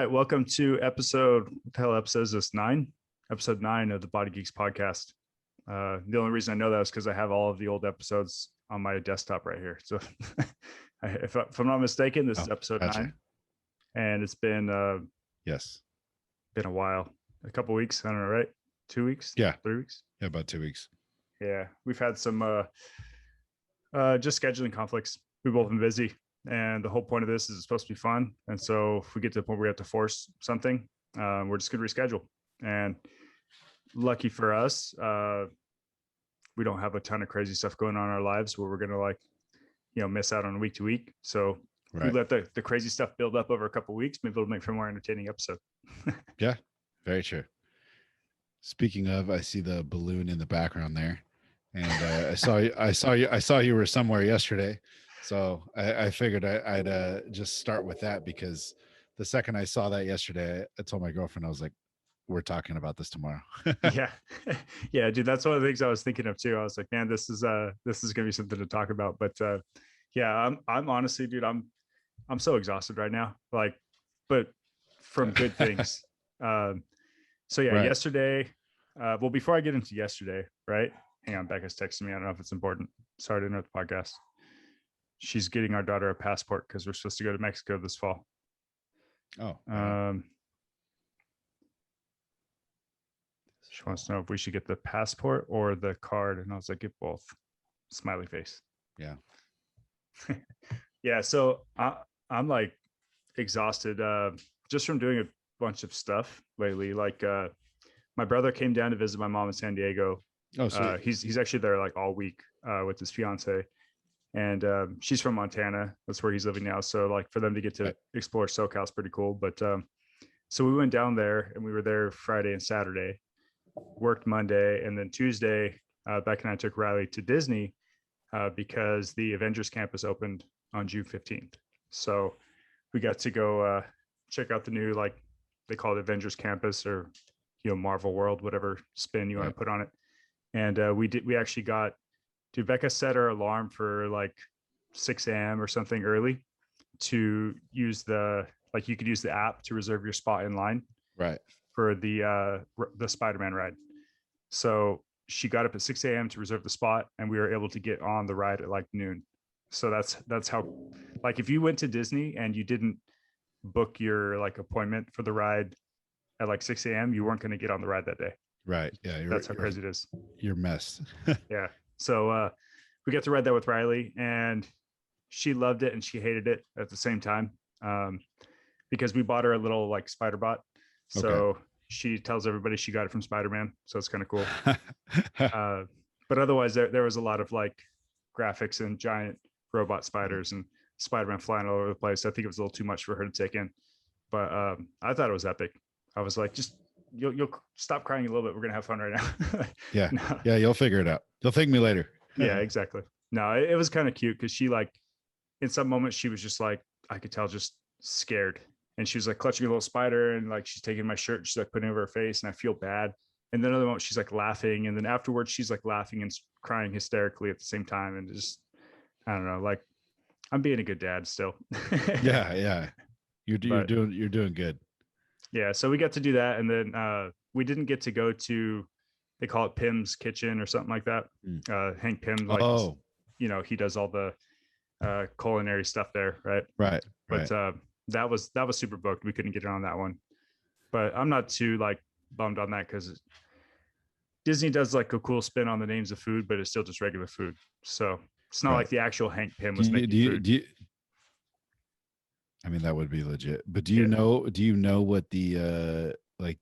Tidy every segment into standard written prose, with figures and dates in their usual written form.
right, welcome to what the hell episode is this? Episode 9 of the Body Geeks podcast. The only reason I know that is because I have all of the old episodes on my desktop right here. So if I'm not mistaken, this is episode 9, and it's been yes, been a while, a couple weeks. I don't know, right? 2 weeks? Yeah, 3 weeks? Yeah, about 2 weeks. Yeah, we've had some just scheduling conflicts. We've both been busy. And the whole point of this is it's supposed to be fun. And so if we get to the point where we have to force something, we're just going to reschedule. And lucky for us, we don't have a ton of crazy stuff going on in our lives where we're going to miss out on week to week. So if we let the crazy stuff build up over a couple of weeks, maybe it'll make for a more entertaining episode. Yeah, very true. Speaking of, I see the balloon in the background there. And I saw you were somewhere yesterday. So I figured I'd just start with that, because the second I saw that yesterday, I told my girlfriend, I was like, we're talking about this tomorrow. Yeah, dude, that's one of the things I was thinking of too. I was like, man, this is gonna be something to talk about. But yeah, I'm honestly, dude, I'm so exhausted right now. But from good things. So yeah, right. Yesterday, well, before I get into yesterday, right? Hang on, Becca's texting me. I don't know if it's important. Sorry to interrupt the podcast. She's getting our daughter a passport because we're supposed to go to Mexico this fall. Oh. She wants to know if we should get the passport or the card, and I was like, get both. Smiley face. Yeah. Yeah. So I'm like exhausted just from doing a bunch of stuff lately. My brother came down to visit my mom in San Diego. Oh, sweet. He's actually there like all week with his fiance. And she's from Montana. That's where he's living now. So like for them to get to explore SoCal is pretty cool. But so we went down there and we were there Friday and Saturday, worked Monday. And then Tuesday, Beck and I took Riley to Disney because the Avenger'S campus opened on June 15th. So we got to go check out the new, like they call it Avenger'S campus, or, Marvel World, whatever spin you want to put on it. And we actually got, dude, Becca set her alarm for like 6 a.m. or something early to use you could use the app to reserve your spot in line. Right. For the Spider-Man ride. So she got up at 6 a.m. to reserve the spot, and we were able to get on the ride at like noon. So that's how, like, if you went to Disney and you didn't book your like appointment for the ride at like 6 a.m., you weren't going to get on the ride that day. Right. Yeah. That's how crazy it is. You're messed. Yeah. So we got to ride that with Riley, and she loved it and she hated it at the same time, because we bought her a little like spider bot. So she tells everybody she got it from Spider-Man. So it's kind of cool. But otherwise there was a lot of like graphics and giant robot spiders and Spider-Man flying all over the place. I think it was a little too much for her to take in, but I thought it was epic. I was like, just you'll stop crying a little bit. We're going to have fun right now. Yeah. No. Yeah. You'll figure it out. You'll thank me later. Yeah, exactly. No, it was kind of cute because she like, in some moments she was just like, I could tell, just scared. And she was like clutching a little spider, and like she's taking my shirt, she's like putting it over her face, and I feel bad. And then another moment she's like laughing, and then afterwards she's like laughing and crying hysterically at the same time. And just, I don't know, like I'm being a good dad still. Yeah. You're doing good. Yeah. So we got to do that, and then we didn't get to go to, they call it Pym's Kitchen or something like that. Hank Pym, like he does all the culinary stuff there, right? Right. But that was super booked. We couldn't get in on that one, but I'm not too like bummed on that because Disney does like a cool spin on the names of food, but it's still just regular food. So it's not like the actual Hank Pym was making food. I mean, that would be legit. But do you know what the like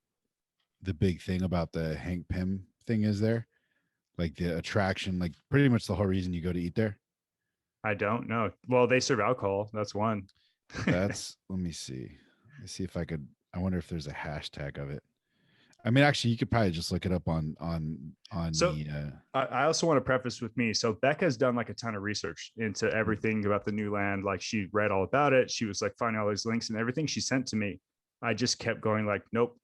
the big thing about the Hank Pym thing is there? Like the attraction, like pretty much the whole reason you go to eat there? I don't know. Well, they serve alcohol. That's one. Let me see if I could. I wonder if there's a hashtag of it. I mean, actually, you could probably just look it up on so the. I also want to preface with me. So Becca's done like a ton of research into everything about the new land. Like she read all about it. She was like finding all these links, and everything she sent to me, I just kept going like, nope.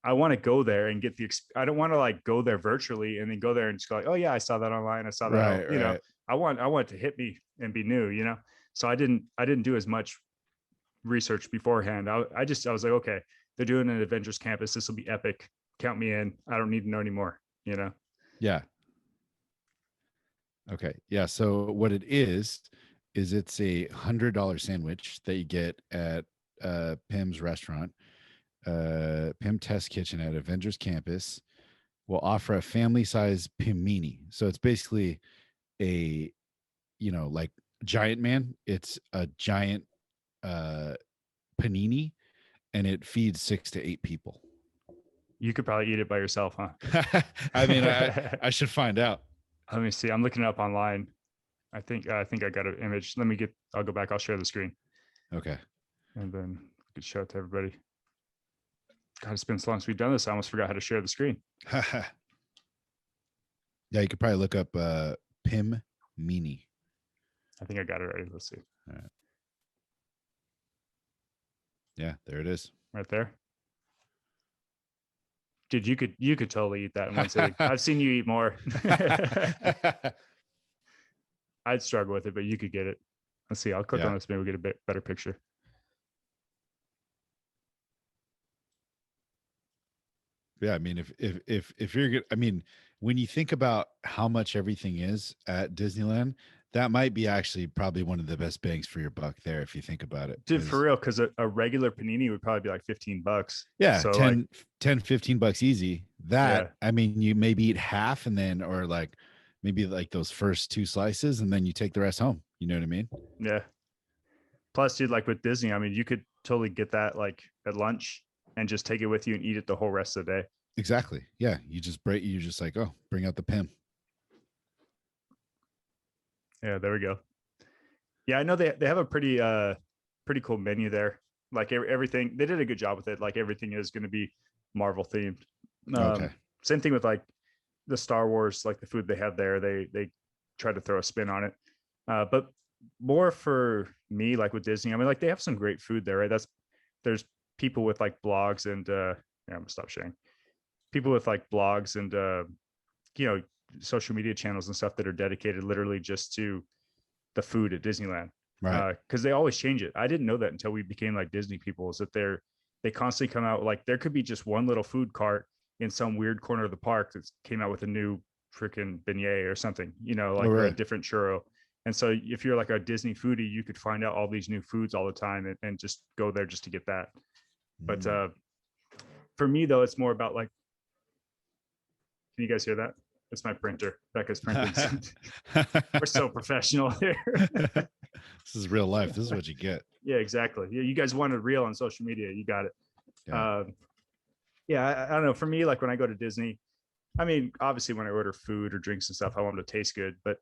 I want to go there and get I don't want to like go there virtually and then go there and just go like, oh yeah, I saw that online. I saw that. Right. I want it to hit me and be new. So I didn't do as much research beforehand. I was like, okay, they're doing an Avengers campus. This will be epic. Count me in. I don't need to know anymore. Yeah. Okay. Yeah. So what it is it's a $100 sandwich that you get at Pim's restaurant. Pim Test Kitchen at Avengers Campus will offer a family size Pimini. So it's basically a, like Giant Man. It's a giant panini, and it feeds 6 to 8 people. You could probably eat it by yourself, huh? I mean, I should find out. Let me see. I'm looking it up online. I think I got an image. I'll go back. I'll share the screen. Okay. And then we could show it to everybody. God, it's been so long since we've done this. I almost forgot how to share the screen. Yeah, you could probably look up Pim Mini. I think I got it already. Let's see. All right. Yeah, there it is. Right there. Dude, you could totally eat that in one sitting. I've seen you eat more. I'd struggle with it, but you could get it. Let's see. I'll click on this. Maybe we'll get a bit better picture. Yeah, I mean, if you're good, I mean, when you think about how much everything is at Disneyland, that might be actually probably one of the best bangs for your buck there, if you think about it. Dude, for real, because a regular panini would probably be like $15. Yeah, so 10, $15 easy. That, I mean, you maybe eat half and then, or like maybe like those first 2 slices, and then you take the rest home. You know what I mean? Yeah. Plus, dude, like with Disney, I mean, you could totally get that like at lunch and just take it with you and eat it the whole rest of the day. Exactly. Yeah. You just like, oh, bring out the Pim. Yeah, there we go. Yeah, I know they have a pretty cool menu there. Like everything, they did a good job with it. Like everything is going to be Marvel themed. Okay. Same thing with like the Star Wars, like the food they have there. They try to throw a spin on it. But more for me, like with Disney, I mean, like they have some great food there, right? There's people with like blogs and I'm gonna stop sharing. People with like blogs and social media channels and stuff that are dedicated literally just to the food at Disneyland, right? Because they always change it. I didn't know that until we became like Disney people. Is that they constantly come out, like there could be just one little food cart in some weird corner of the park that came out with a new freaking beignet or something, or a different churro. And so if you're like a Disney foodie, you could find out all these new foods all the time and just go there just to get that. But for me though, it's more about like, can you guys hear that? It's my printer. Becca's printing. We're so professional here. This is real life. This is what you get. Yeah, exactly. Yeah, you guys wanted real on social media. You got it. I don't know. For me, like when I go to Disney, I mean, obviously when I order food or drinks and stuff, I want them to taste good. But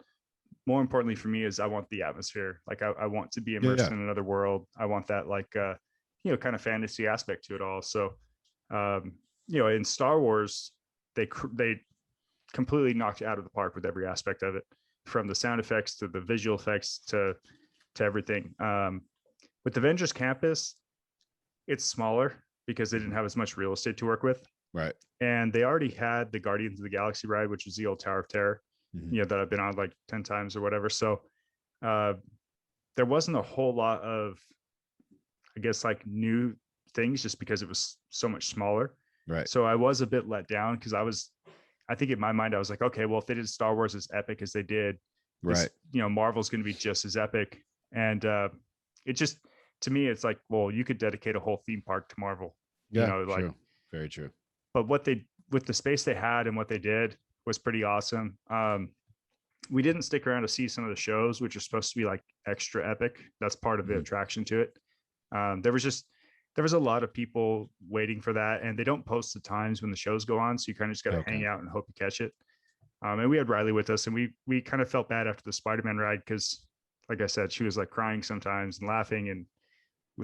more importantly for me is I want the atmosphere. Like I want to be immersed in another world. I want that like, kind of fantasy aspect to it all. So, in Star Wars, they completely knocked it out of the park with every aspect of it, from the sound effects to the visual effects to everything. With Avengers Campus, it's smaller because they didn't have as much real estate to work with. Right. And they already had the Guardians of the Galaxy ride, which was the old Tower of Terror, that I've been on like 10 times or whatever. So there wasn't a whole lot of, I guess, like new things just because it was so much smaller. Right. So I was a bit let down because I think in my mind, I was like, okay, well, if they did Star Wars as epic as they did, right, Marvel's going to be just as epic. And it just, to me, it's like, well, you could dedicate a whole theme park to Marvel. Yeah, true. Very true. But with the space they had and what they did was pretty awesome. We didn't stick around to see some of the shows, which are supposed to be like extra epic. That's part of the attraction to it. There was a lot of people waiting for that, and they don't post the times when the shows go on. So you kind of just got to hang out and hope you catch it. And we had Riley with us, and we kind of felt bad after the Spider-Man ride because, like I said, she was like crying sometimes and laughing. And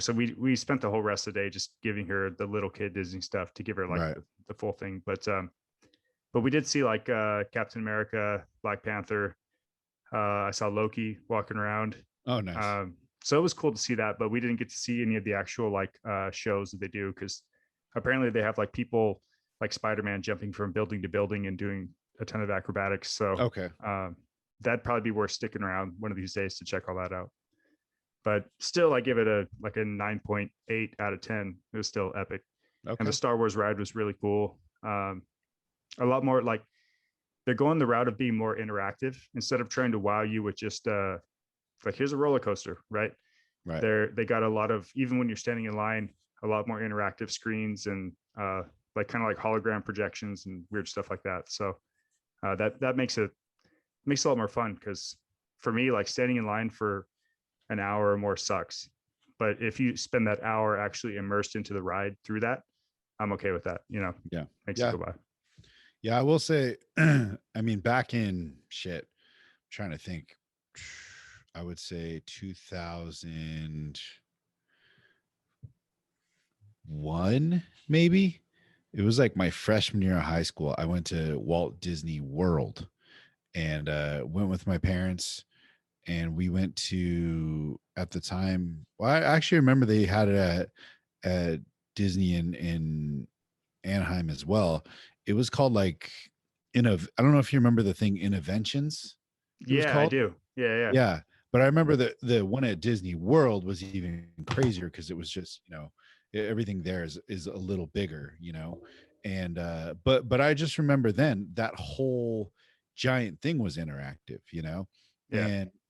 so we spent the whole rest of the day just giving her the little kid Disney stuff to give her like the full thing. But we did see like Captain America, Black Panther. I saw Loki walking around. Oh, nice. So it was cool to see that, but we didn't get to see any of the actual like shows that they do, because apparently they have like people like Spider-Man jumping from building to building and doing a ton of acrobatics. So that'd probably be worth sticking around one of these days to check all that out. but still I give it a 9.8 out of 10. It was still epic. And the Okay. Star Wars ride was really cool. A lot more like they're going the route of being more interactive instead of trying to wow you with just like here's a roller coaster, right? Right. They got a lot of, even when you're standing in line, a lot more interactive screens and like kind of like hologram projections and weird stuff like that. So that makes it a lot more fun, because for me, like standing in line for an hour or more sucks. But if you spend that hour actually immersed into the ride through that, I'm okay with that. Yeah. Makes it Yeah. go by. Yeah. I will say, I mean, back in shit, I'm trying to think. I would say 2001, maybe. It was like my freshman year of high school. I went to Walt Disney World and went with my parents. And we went to, at the time, well, I actually remember they had it at Disney in Anaheim as well. It was called like I don't know if you remember the thing Innoventions, it was Yeah, I called. do. Yeah. Yeah. But I remember the one at Disney World was even crazier because it was just, everything there is a little bigger, And but I just remember then that whole giant thing was interactive, Yeah.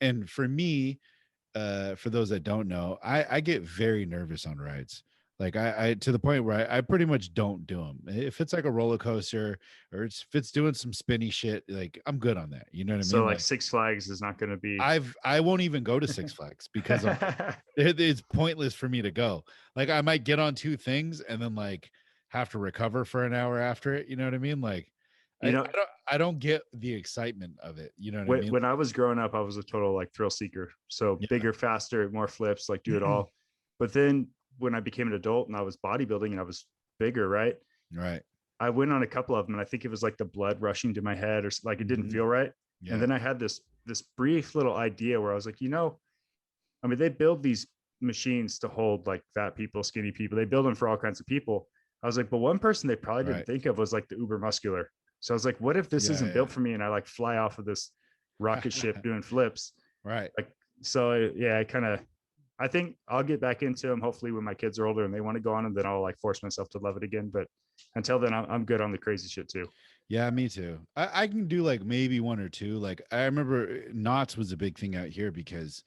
And for me, for those that don't know, I get very nervous on rides. Like I to the point where I pretty much don't do them. If it's like a roller coaster or if it's doing some spinny shit, like I'm good on that. You know what I So mean? like Like Six Flags is not going to be. I won't even go to Six Flags because I'm like, it's pointless for me to go. Like I might get on two things and then like have to recover for an hour after it. You know what I mean? Like you know, I don't get the excitement of it. You know what I mean? when I was growing up, I was a total like thrill seeker. So Yeah. bigger, faster, more flips, like do it all. But then when I became an adult and I was bodybuilding and I was bigger, right? Right. I went on a couple of them, and I think it was like the blood rushing to my head, or like it didn't Mhm. feel right. And Yeah. then I had this brief little idea where I was like, I mean, they build these machines to hold like fat people, skinny people. They build them for all kinds of people. I was like, but one person they probably didn't Right. think of was like the uber muscular. So I was like, what if this isn't Yeah. built for me and I like fly off of this rocket ship Yeah. doing flips? Right. Like, so yeah, I think I'll get back into them hopefully when my kids are older and they want to go on them, then I'll like force myself to love it again. But until then, I'm good on the crazy shit too. Yeah, me too. I can do like maybe one or two. Like I remember Knott's was a big thing out here because,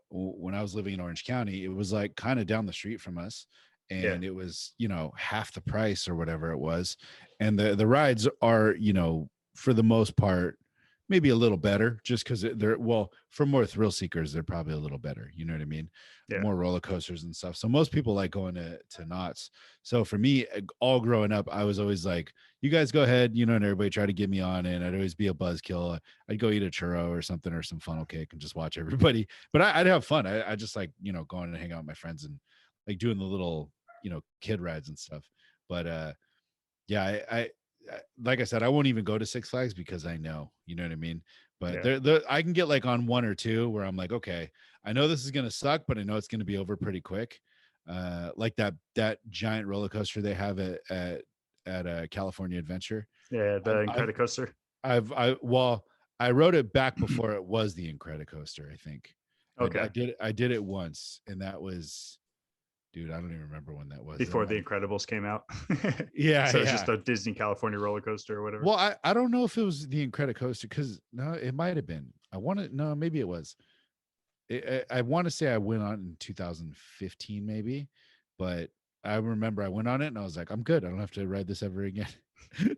when I was living in Orange County, it was like kind of down the street from us, Yeah. and it was half the price or whatever it was, and the rides are for the most part maybe a little better just because they're well for more thrill seekers they're probably a little better. You know what I mean? Yeah. More roller coasters and stuff. So most people like going to Knott's. So for me, all growing up, I was always like, you guys go ahead, and everybody try to get me on, and I'd always be a buzzkill. I'd go eat a churro or something or some funnel cake and just watch everybody. But I'd have fun. I just like, going to hang out with my friends and like doing the little, kid rides and stuff. But yeah, like I said, I won't even go to Six Flags because I know, you know what I mean? But Yeah. I can get like on one or two where I'm like, okay, I know this is gonna suck, but I know it's gonna be over pretty quick. Like that giant roller coaster they have at California Adventure. Yeah. I've The I've Incredicoaster. well, I rode it back before it was the Incredicoaster, I think. Okay. I did it once, and that was, dude, I don't even remember when that was. Before the Incredibles came out. Yeah, So it's yeah. just a Disney California roller coaster or whatever. Well, I don't know if it was the Incredicoaster because no, it might have been. I want to no, maybe it was. I want to say I went on in 2015, maybe, but I remember I went on it and I was like, I'm good. I don't have to ride this ever again.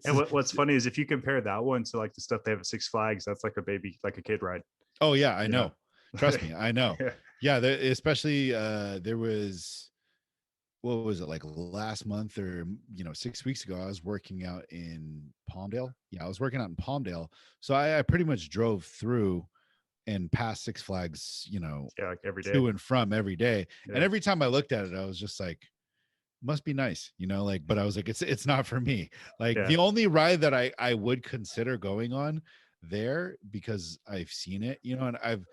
And what's funny is if you compare that one to like the stuff they have at Six Flags, that's like a baby, like a kid ride. Oh yeah, I You know. know. Trust me, I know. Yeah. Yeah, especially there was, what was it, like last month or 6 weeks ago, I was working out in Palmdale. Yeah, I was working out in Palmdale, so I pretty much drove through and past Six Flags, Yeah, like every day. to and from every day. Yeah. And every time I looked at it, I was just like, must be nice, like, but I was like, it's not for me. Like Yeah. the only ride that I would consider going on there, because I've seen it, and I've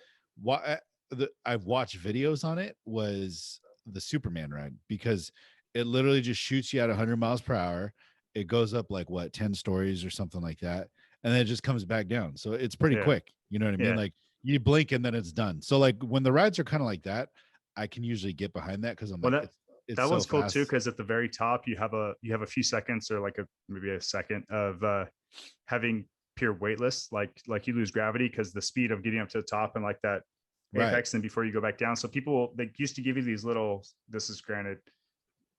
watched videos on it, was the Superman ride, because it literally just shoots you at 100 miles per hour. It goes up like what, 10 stories or something like that, and then it just comes back down. So it's pretty Yeah. quick. You know what I mean? Yeah. Like you blink and then it's done. So like when the rides are kind of like that, I can usually get behind that because I'm Well, like, it's that so one's cool too, fast. because at the very top you have a few seconds or like maybe a second of having pure weightless, like you lose gravity because the speed of getting up to the top and like that Right. apex and before you go back down. So people, they used to give you these little, this is granted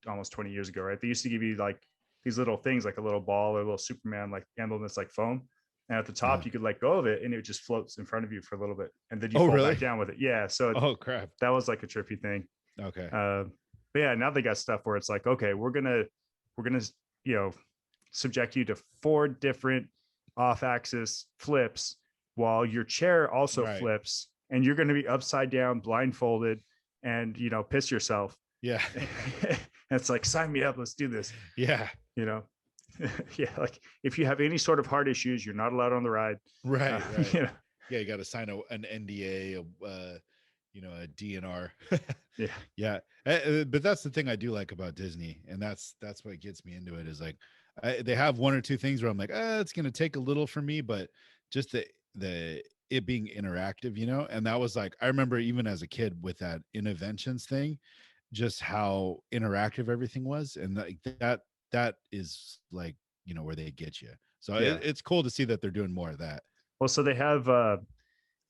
almost 20 years ago, right? They used to give you like these little things like a little ball or a little Superman like emblem that's like foam. And at the top, you could let go of it and it just floats in front of you for a little bit. And then you Oh, fall really? back down with it. Yeah. So Oh, crap. that was like a trippy thing. Okay. But yeah, now they got stuff where it's like, okay, we're gonna, you know, subject you to 4 different off-axis flips while your chair also Right. flips, and you're going to be upside down, blindfolded, and piss yourself. Yeah. And it's like, sign me up, let's do this. Yeah. Yeah, like if you have any sort of heart issues, you're not allowed on the ride. Right. Right. Yeah, You got to sign an NDA, a DNR. yeah, Yeah. But that's the thing I do like about Disney, and that's what gets me into it is like they have 1 or 2 things where I'm like, it's going to take a little for me, but just the it being interactive, and that was like, I remember even as a kid with that Interventions thing, just how interactive everything was, and like that is like, where they get you. So yeah. it's cool to see that they're doing more of that. Well, so they have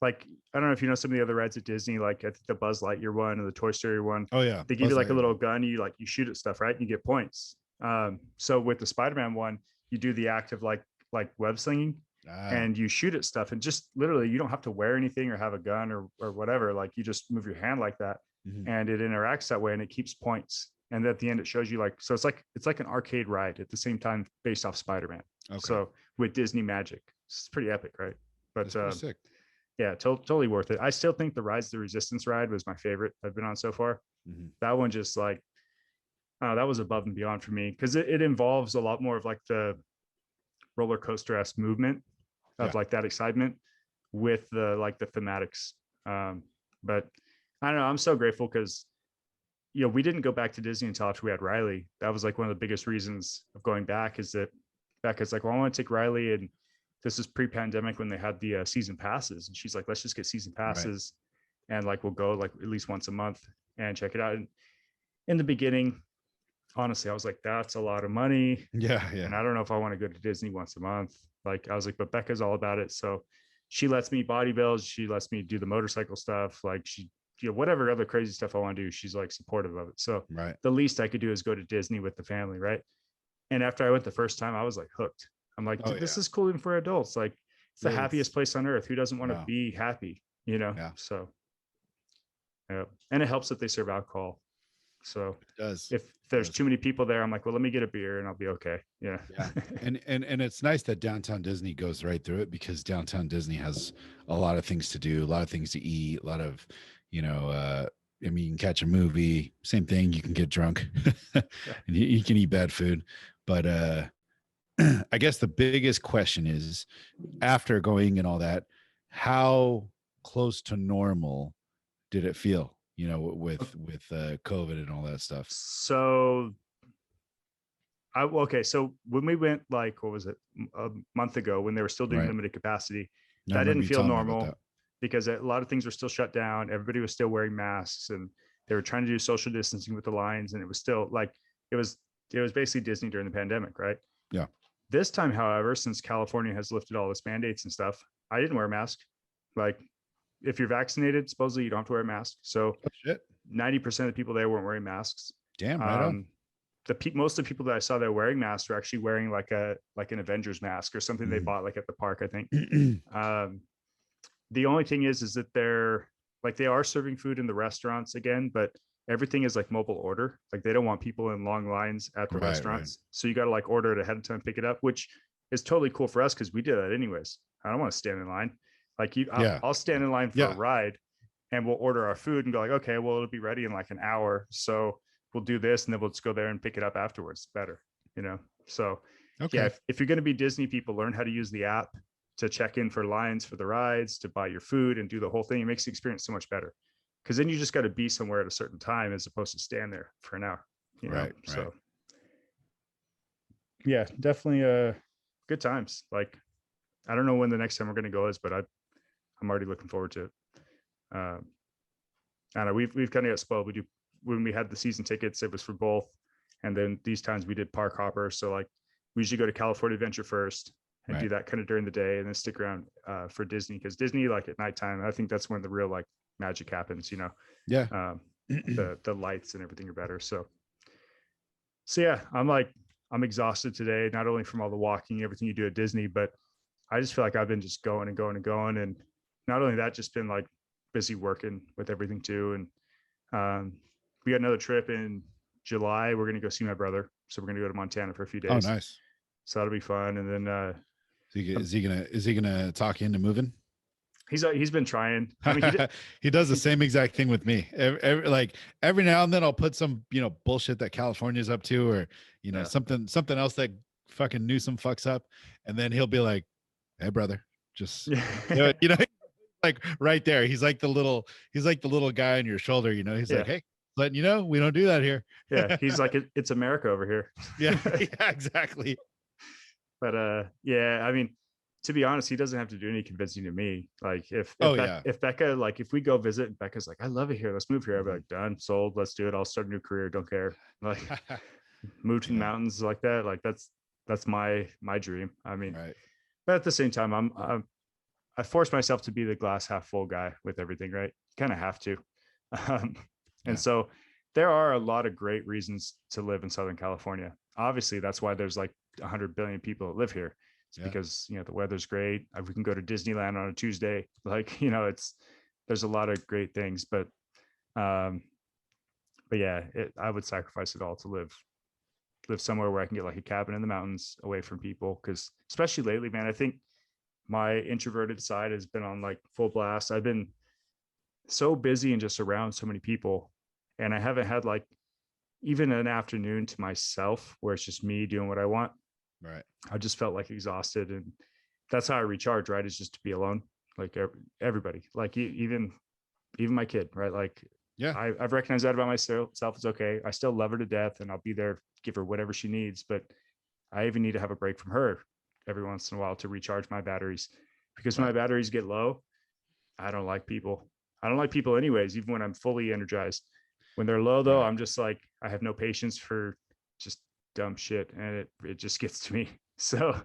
like, I don't know if you know some of the other rides at Disney, like I think the Buzz Lightyear one or the Toy Story one. Oh yeah, They give you like a little gun, you shoot at stuff, right? And you get points. So with the Spider-Man one, you do the act of like web slinging, and you shoot at stuff, and just literally you don't have to wear anything or have a gun or whatever. Like you just move your hand like that, and it interacts that way, and it keeps points. And at the end, it shows you like, so it's like an arcade ride at the same time based off Spider-Man. Okay. So with Disney magic, it's pretty epic, right? But sick. Yeah, totally worth it. I still think the Rise of the Resistance ride was my favorite I've been on so far. That one just like, that was above and beyond for me, because it involves a lot more of like the roller coaster-esque movement of like that excitement with the thematics. But I don't know, I'm so grateful because we didn't go back to Disney until after we had Riley. That was like one of the biggest reasons of going back, is that Becca's like, well, I want to take Riley, and this is pre-pandemic when they had the season passes, and she's like, let's just get season passes, and like we'll go like at least once a month and check it out. And in the beginning, honestly, I was like, that's a lot of money. Yeah. And I don't know if I want to go to Disney once a month. Like I was like, but Becca's all about it, so she lets me body build, she lets me do the motorcycle stuff, like she, whatever other crazy stuff I want to do, she's like supportive of it. So the least I could do is go to Disney with the family, right? And after I went the first time, I was like hooked. I'm like, this is cool even for adults. Like it's the happiest place on earth. Who doesn't want to be happy? Yeah. So yeah. And it helps that they serve alcohol. So it does. If there's too many people there, I'm like, well, let me get a beer and I'll be okay. Yeah. And it's nice that Downtown Disney goes right through it, because Downtown Disney has a lot of things to do, a lot of things to eat, a lot of, I mean, you can catch a movie, same thing. You can get drunk, and you can eat bad food. But I guess the biggest question is, after going and all that, how close to normal did it feel? With COVID and all that stuff. So so when we went, like, what was it, a month ago, when they were still doing limited capacity, that didn't feel normal, because a lot of things were still shut down. Everybody was still wearing masks, and they were trying to do social distancing with the lines, and it was still like, it was basically Disney during the pandemic, right? Yeah. This time, however, since California has lifted all its mandates and stuff, I didn't wear a mask. Like, if you're vaccinated, supposedly you don't have to wear a mask. So 90% of the people there weren't wearing masks. Damn, right on. Most of the people that I saw there wearing masks were actually wearing like an Avengers mask or something they bought like at the park, I think. The only thing is that they are serving food in the restaurants again, but everything is like mobile order. Like they don't want people in long lines at the restaurants. So you got to like order it ahead of time, pick it up, which is totally cool for us because we did that anyways. I don't want to stand in line. Like I'll stand in line for a ride, and we'll order our food and go like, okay, well, it'll be ready in like an hour. So we'll do this, and then we'll just go there and pick it up afterwards. It's better, So yeah, if you're going to be Disney people, learn how to use the app to check in for lines for the rides, to buy your food and do the whole thing. It makes the experience so much better, because then you just got to be somewhere at a certain time as opposed to stand there for an hour. So yeah, definitely good times. Like, I don't know when the next time we're going to go is, but I'm already looking forward to it. I don't know, we've kind of got spoiled. When we had the season tickets, it was for both. And then these times we did park hopper. So like we usually go to California Adventure first and do that kind of during the day, and then stick around for Disney, because Disney, like at nighttime, I think that's when the real like magic happens, Yeah. The lights and everything are better. So yeah, I'm exhausted today, not only from all the walking, everything you do at Disney, but I just feel like I've been just going and going and going. And not only that, just been like busy working with everything too. And we got another trip in July. We're going to go see my brother. So we're going to go to Montana for a few days. Oh, nice. So that'll be fun. And then, is he gonna talk you into moving? He's been trying. I mean, he does the same exact thing with me. Every now and then I'll put some, bullshit that California's up to, or, something else that fucking Newsom fucks up. And then he'll be like, hey brother, just, like right there. He's like the little guy on your shoulder, he's like, hey, letting you know, we don't do that here. Yeah. He's like, it's America over here. Yeah, exactly. But yeah, I mean, to be honest, he doesn't have to do any convincing to me. Like if Becca, like if we go visit and Becca's like, I love it here, let's move here, I'll be like, done, sold, let's do it. I'll start a new career, don't care. Like move to the mountains like that. Like that's my dream. I mean, but at the same time, I force myself to be the glass half full guy with everything, right? Kind of have to. And so there are a lot of great reasons to live in Southern California. Obviously, that's why there's like 100 billion people that live here. It's because, the weather's great. We can go to Disneyland on a Tuesday. Like, there's a lot of great things, but yeah, I would sacrifice it all to live somewhere where I can get like a cabin in the mountains away from people. Cause especially lately, man, I think my introverted side has been on like full blast. I've been so busy and just around so many people, and I haven't had like even an afternoon to myself where it's just me doing what I want. Right. I just felt like exhausted, and that's how I recharge, right? Is just to be alone. Like everybody, like even my kid, right? Like, I've recognized that about myself. It's okay. I still love her to death, and I'll be there, give her whatever she needs. But I even need to have a break from her every once in a while to recharge my batteries, because when my batteries get low, I don't like people. I don't like people anyways, even when I'm fully energized. When they're low though, I'm just like, I have no patience for just dumb shit, and it just gets to me. So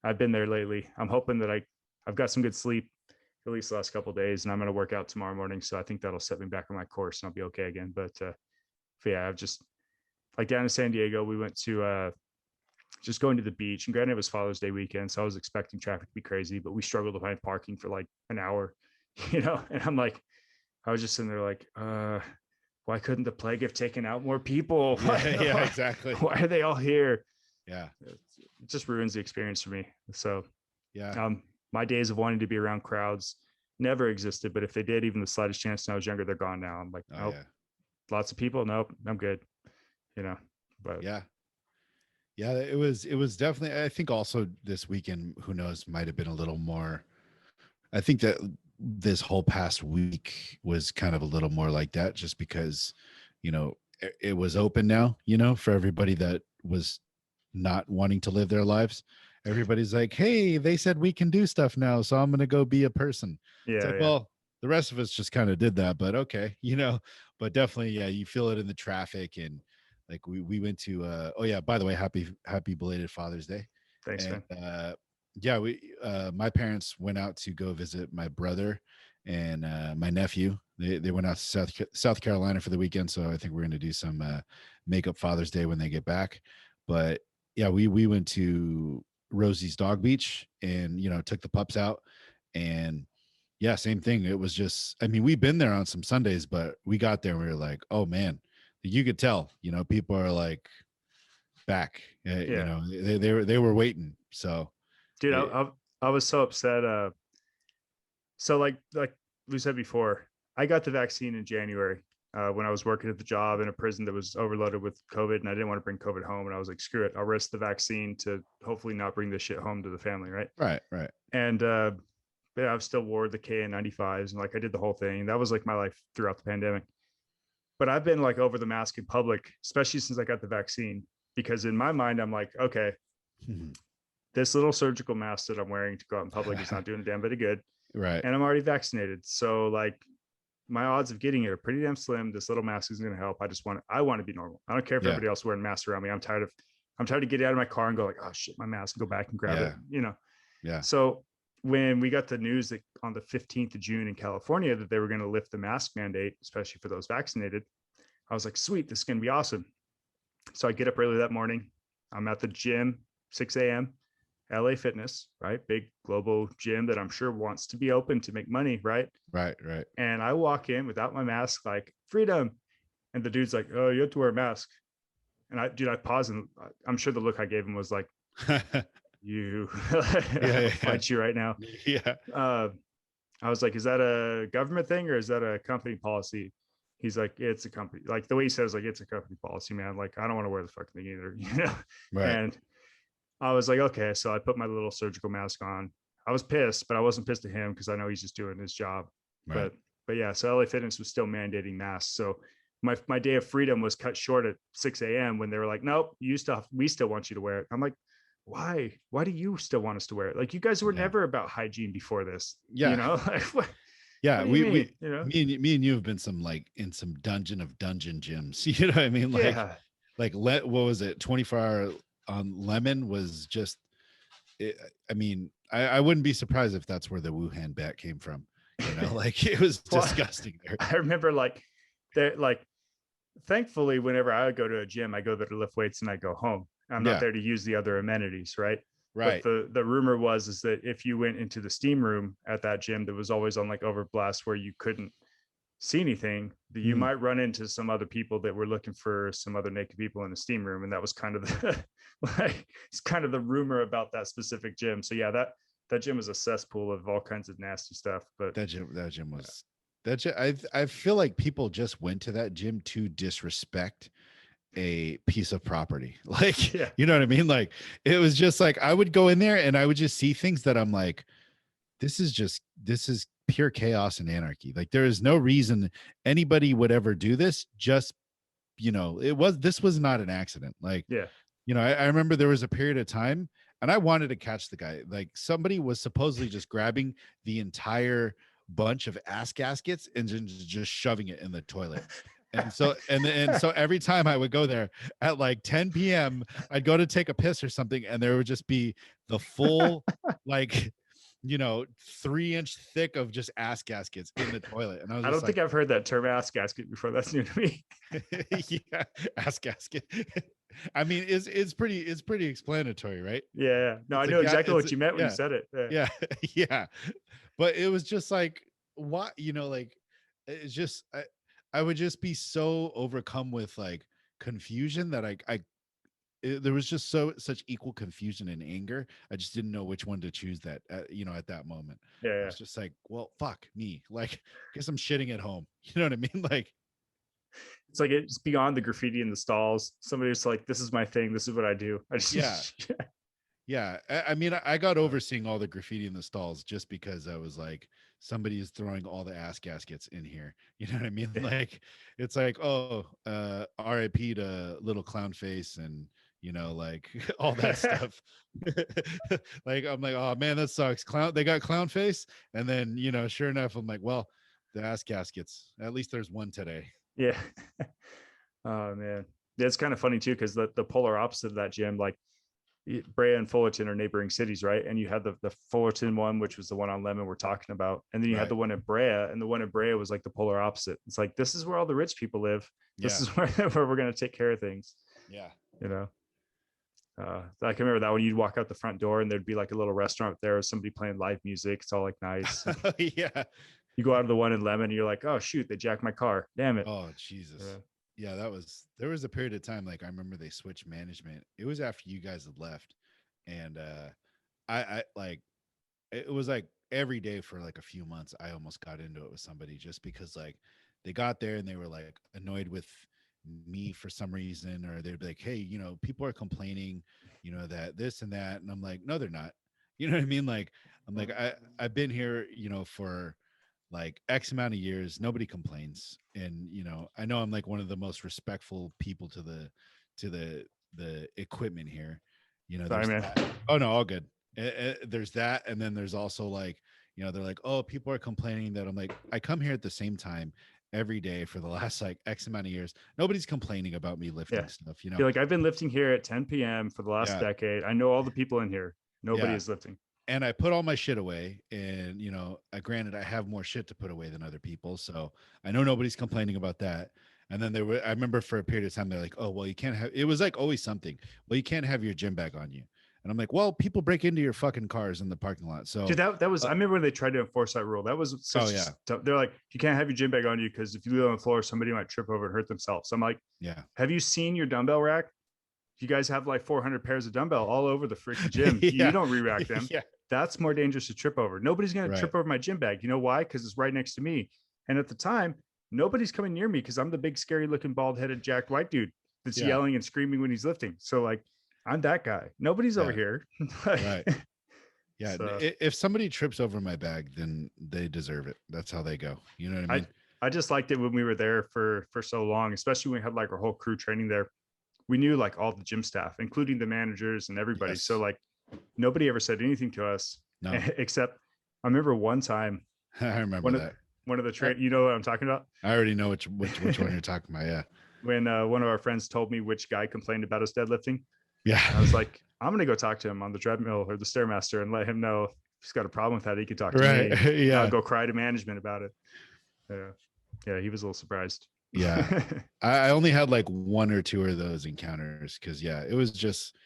I've been there lately. I'm hoping that I've got some good sleep at least the last couple of days, and I'm going to work out tomorrow morning. So I think that'll set me back on my course and I'll be okay again. But yeah, I've just like down in San Diego, we went to just going to the beach, and granted it was Father's Day weekend, so I was expecting traffic to be crazy, but we struggled to find parking for like an hour, and I'm like, I was just sitting there like, why couldn't the plague have taken out more people? Yeah, exactly. Why are they all here? Yeah. It just ruins the experience for me. So yeah, my days of wanting to be around crowds never existed, but if they did, even the slightest chance when I was younger, they're gone now. I'm like, nope. Lots of people. Nope, I'm good. But yeah, it was definitely, I think also this weekend, who knows, might have been a little more. I think that this whole past week was kind of a little more like that, just because, it was open now, for everybody that was not wanting to live their lives. Everybody's like, hey, they said we can do stuff now, so I'm going to go be a person. It's like, well, the rest of us just kind of did that, but okay, but definitely, yeah, you feel it in the traffic. And like we went to, oh yeah, by the way, happy belated Father's Day. Thanks, and, man. Yeah, my parents went out to go visit my brother and my nephew. They went out to South Carolina for the weekend, so I think we're going to do some makeup Father's Day when they get back. But yeah, we went to Rosie's Dog Beach and took the pups out, and yeah, same thing. It was just, I mean, we've been there on some Sundays, but we got there and we were like, oh man, you could tell, people are like back. They were waiting. So dude, I was so upset. So like we said before, I got the vaccine in January when I was working at the job in a prison that was overloaded with COVID, and I didn't want to bring COVID home. And I was like, screw it, I'll risk the vaccine to hopefully not bring this shit home to the family, right? Right. And yeah, I've still wore the KN95s, and like I did the whole thing. That was like my life throughout the pandemic. But I've been like over the mask in public, especially since I got the vaccine, because in my mind, I'm like, okay, this little surgical mask that I'm wearing to go out in public is not doing a damn bit of good. Right. and I'm already vaccinated. So like my odds of getting it are pretty damn slim. This little mask isn't going to help. I want to be normal. I don't care if Yeah. everybody else wearing masks around me. I'm tired of getting out of my car and go like, oh shit, my mask, and go back and grab it, Yeah. you know? Yeah. So when we got the news that on the 15th of June in California that they were going to lift the mask mandate, especially for those vaccinated, I was like, sweet, this is going to be awesome. So I get up early that morning. I'm at the gym, 6 a.m. LA Fitness, right? Big global gym that I'm sure wants to be open to make money, right? Right. Right. And I walk in without my mask, like freedom. And the dude's like, oh, you have to wear a mask. And I pause, and I'm sure the look I gave him was like, you, Yeah. I'll fight you right now. Yeah. I was like, is that a government thing or is that a company policy? He's like, it's a company. Like the way he says, like, it's a company policy, man. Like, I don't want to wear the fucking thing either, you know? Right. And I was like, okay. So I put my little surgical mask on. I was pissed, but I wasn't pissed at him because I know he's just doing his job. Right. But yeah, so LA Fitness was still mandating masks. So my day of freedom was cut short at 6 a.m. when they were like, nope, we still want you to wear it. I'm like, why? Why do you still want us to wear it? Like, you guys were Yeah. never about hygiene before this, Yeah. you know? Like, Yeah. what do you mean? We, You know? me and you have been some like in some dungeon of dungeon gyms. You know what I mean? Yeah. What was it? 24-hour on Lemon was just, I mean, I wouldn't be surprised if that's where the Wuhan bat came from. You know, like it was Well, disgusting there. I remember like thankfully, whenever I go to a gym, I go there to lift weights and I go home. I'm not Yeah. there to use the other amenities, right? Right. But the rumor was is that if you went into the steam room at that gym that was always on like overblast where you couldn't see anything, that you might run into some other people that were looking for some other naked people in the steam room. And that was kind of the like it's kind of the rumor about that specific gym. So yeah, that gym was a cesspool of all kinds of nasty stuff. But that gym was that gym, I feel like people just went to that gym to disrespect a piece of property. Like, yeah, you know what I mean? Like it was just like I would go in there and I would just see things that I'm like, this is pure chaos and anarchy. Like there is no reason anybody would ever do this. Just, you know, this was not an accident. Like, yeah. you know, I remember there was a period of time and I wanted to catch the guy. Like somebody was supposedly just grabbing the entire bunch of ass gaskets and just shoving it in the toilet. And so so every time I would go there at like 10 p.m., I'd go to take a piss or something, and there would just be the full like, you know, 3-inch thick of just ass gaskets in the toilet. And I was I just don't think I've heard that term ass gasket before. That's new to me. yeah, ass gasket. I mean, it's pretty explanatory, right? Yeah. No, I It's a know exactly it's what a, you meant when you yeah, said it. yeah, yeah. But it was just like, what, you know, like it's just I would just be so overcome with like confusion that there was just such equal confusion and anger. I just didn't know which one to choose that, you know, at that moment. I Yeah. was just like, well, fuck me. Like, I guess I'm shitting at home. You know what I mean? Like, It's like it's beyond the graffiti in the stalls. Somebody's like, this is my thing. This is what I do. I just, yeah, yeah. I mean, I got over seeing all the graffiti in the stalls just because I was like, somebody is throwing all the ass gaskets in here. You know what I mean? Like, it's like, oh, RIP to little clown face and, you know, like all that stuff. Like, I'm like, oh man, that sucks. They got clown face. And then, you know, sure enough, I'm like, well, the ass gaskets, at least there's one today. yeah. Oh man. Yeah, it's kind of funny too, because the polar opposite of that gym, like Brea and Fullerton are neighboring cities, right? And you had the Fullerton one, which was the one on Lemon we're talking about, and then you had Right. the one at Brea, and the one at Brea was like the polar opposite. It's like, this is where all the rich people live. This Yeah. is where we're gonna take care of things. Yeah. You know. I can remember that when you'd walk out the front door and there'd be like a little restaurant there with somebody playing live music. It's all like nice. Yeah. You go out of the one in Lemon and you're like, oh shoot, they jacked my car. Damn it. Oh Jesus. Yeah. Yeah, there was a period of time, like I remember they switched management. It was after you guys had left. And I like it was like every day for like a few months I almost got into it with somebody just because like they got there and they were like annoyed with me for some reason, or they'd be like, hey, you know, people are complaining, you know, that this and that. And I'm like, no, they're not. You know what I mean? Like, I'm like, I've been here, you know, for like X amount of years, nobody complains. And, you know, I know I'm like one of the most respectful people to the equipment here. You know, Sorry, there's man. that. Oh no, all good. There's that. And then there's also like, they're like, oh, people are complaining that. I'm like, I come here at the same time every day for the last like X amount of years. Nobody's complaining about me Yeah. lifting stuff, You're like, I've been lifting here at 10 p.m. for the last Yeah. decade. I know all the people in here. Nobody Yeah. is lifting. And I put all my shit away, and granted, I have more shit to put away than other people, so I know nobody's complaining about that. And then I remember for a period of time, they're like, oh, well, you can't have, it was like always something, well, you can't have your gym bag on you. And I'm like, well, people break into your fucking cars in the parking lot. So Dude, that was, I remember when they tried to enforce that rule. That was such they're like, you can't have your gym bag on you because if you leave it on the floor, somebody might trip over and hurt themselves. So I'm like, yeah. Have you seen your dumbbell rack? You guys have like 400 pairs of dumbbell all over the freaking gym. Yeah. You don't re-rack them. Yeah. That's more dangerous to trip over. Nobody's going to trip over my gym bag. You know why? Because it's right next to me. And at the time, nobody's coming near me because I'm the big, scary looking, bald headed, jacked white dude that's yelling and screaming when he's lifting. So like, I'm that guy. Nobody's over here. Right. Yeah. So, if somebody trips over my bag, then they deserve it. That's how they go. You know what I mean? I just liked it when we were there for so long, especially when we had like our whole crew training there. We knew like all the gym staff, including the managers and everybody. Yes. So like nobody ever said anything to us, except I remember one time. I remember that. One of the you know what I'm talking about? I already know which one you're talking about. Yeah. When one of our friends told me which guy complained about us deadlifting. Yeah. I was like, I'm going to go talk to him on the treadmill or the Stairmaster and let him know if he's got a problem with that. He can talk to me. Yeah. I'll go cry to management about it. Yeah. He was a little surprised. Yeah. I only had like one or two of those encounters because it was just,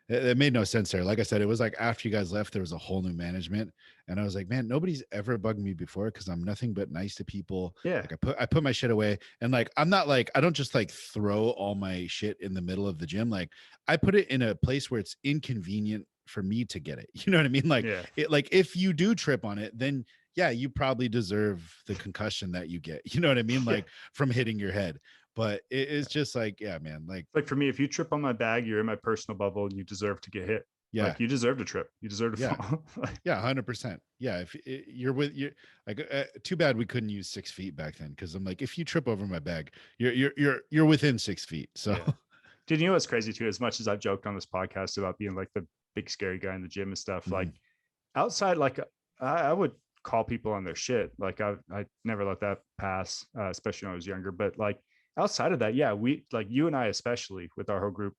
it made no sense there. Like I said, it was like after you guys left, there was a whole new management. And I was like, man, nobody's ever bugged me before because I'm nothing but nice to people. Yeah. Like I put my shit away. And like, I'm not like, I don't just like throw all my shit in the middle of the gym. Like I put it in a place where it's inconvenient for me to get it. You know what I mean? Like, like if you do trip on it, then you probably deserve the concussion that you get. You know what I mean? Like from hitting your head. But it's just like, man, like for me, if you trip on my bag, you're in my personal bubble and you deserve to get hit. Yeah. Like you deserve to trip. You deserve to fall. 100%. Yeah. If you're with you, like, too bad we couldn't use 6 feet back then. Cause I'm like, if you trip over my bag, you're within 6 feet. So Dude, you know what's crazy too? As much as I've joked on this podcast about being like the big scary guy in the gym and stuff, like outside, like I would call people on their shit. Like I never let that pass, especially when I was younger. But like outside of that, we like you and I, especially with our whole group,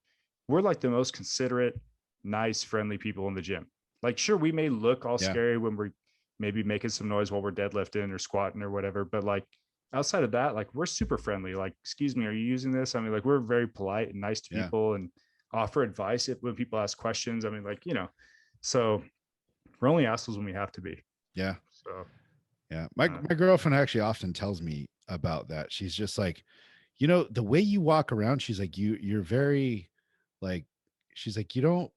we're like the most considerate, nice, friendly people in the gym. Like, sure, we may look all scary when we're maybe making some noise while we're deadlifting or squatting or whatever. But like outside of that, like we're super friendly. Like, excuse me, are you using this? I mean, like we're very polite and nice to people and offer advice when people ask questions. I mean, like, so we're only assholes when we have to be. Yeah. So my girlfriend actually often tells me about that. She's just like, the way you walk around, she's like, you're very like, she's like, you don't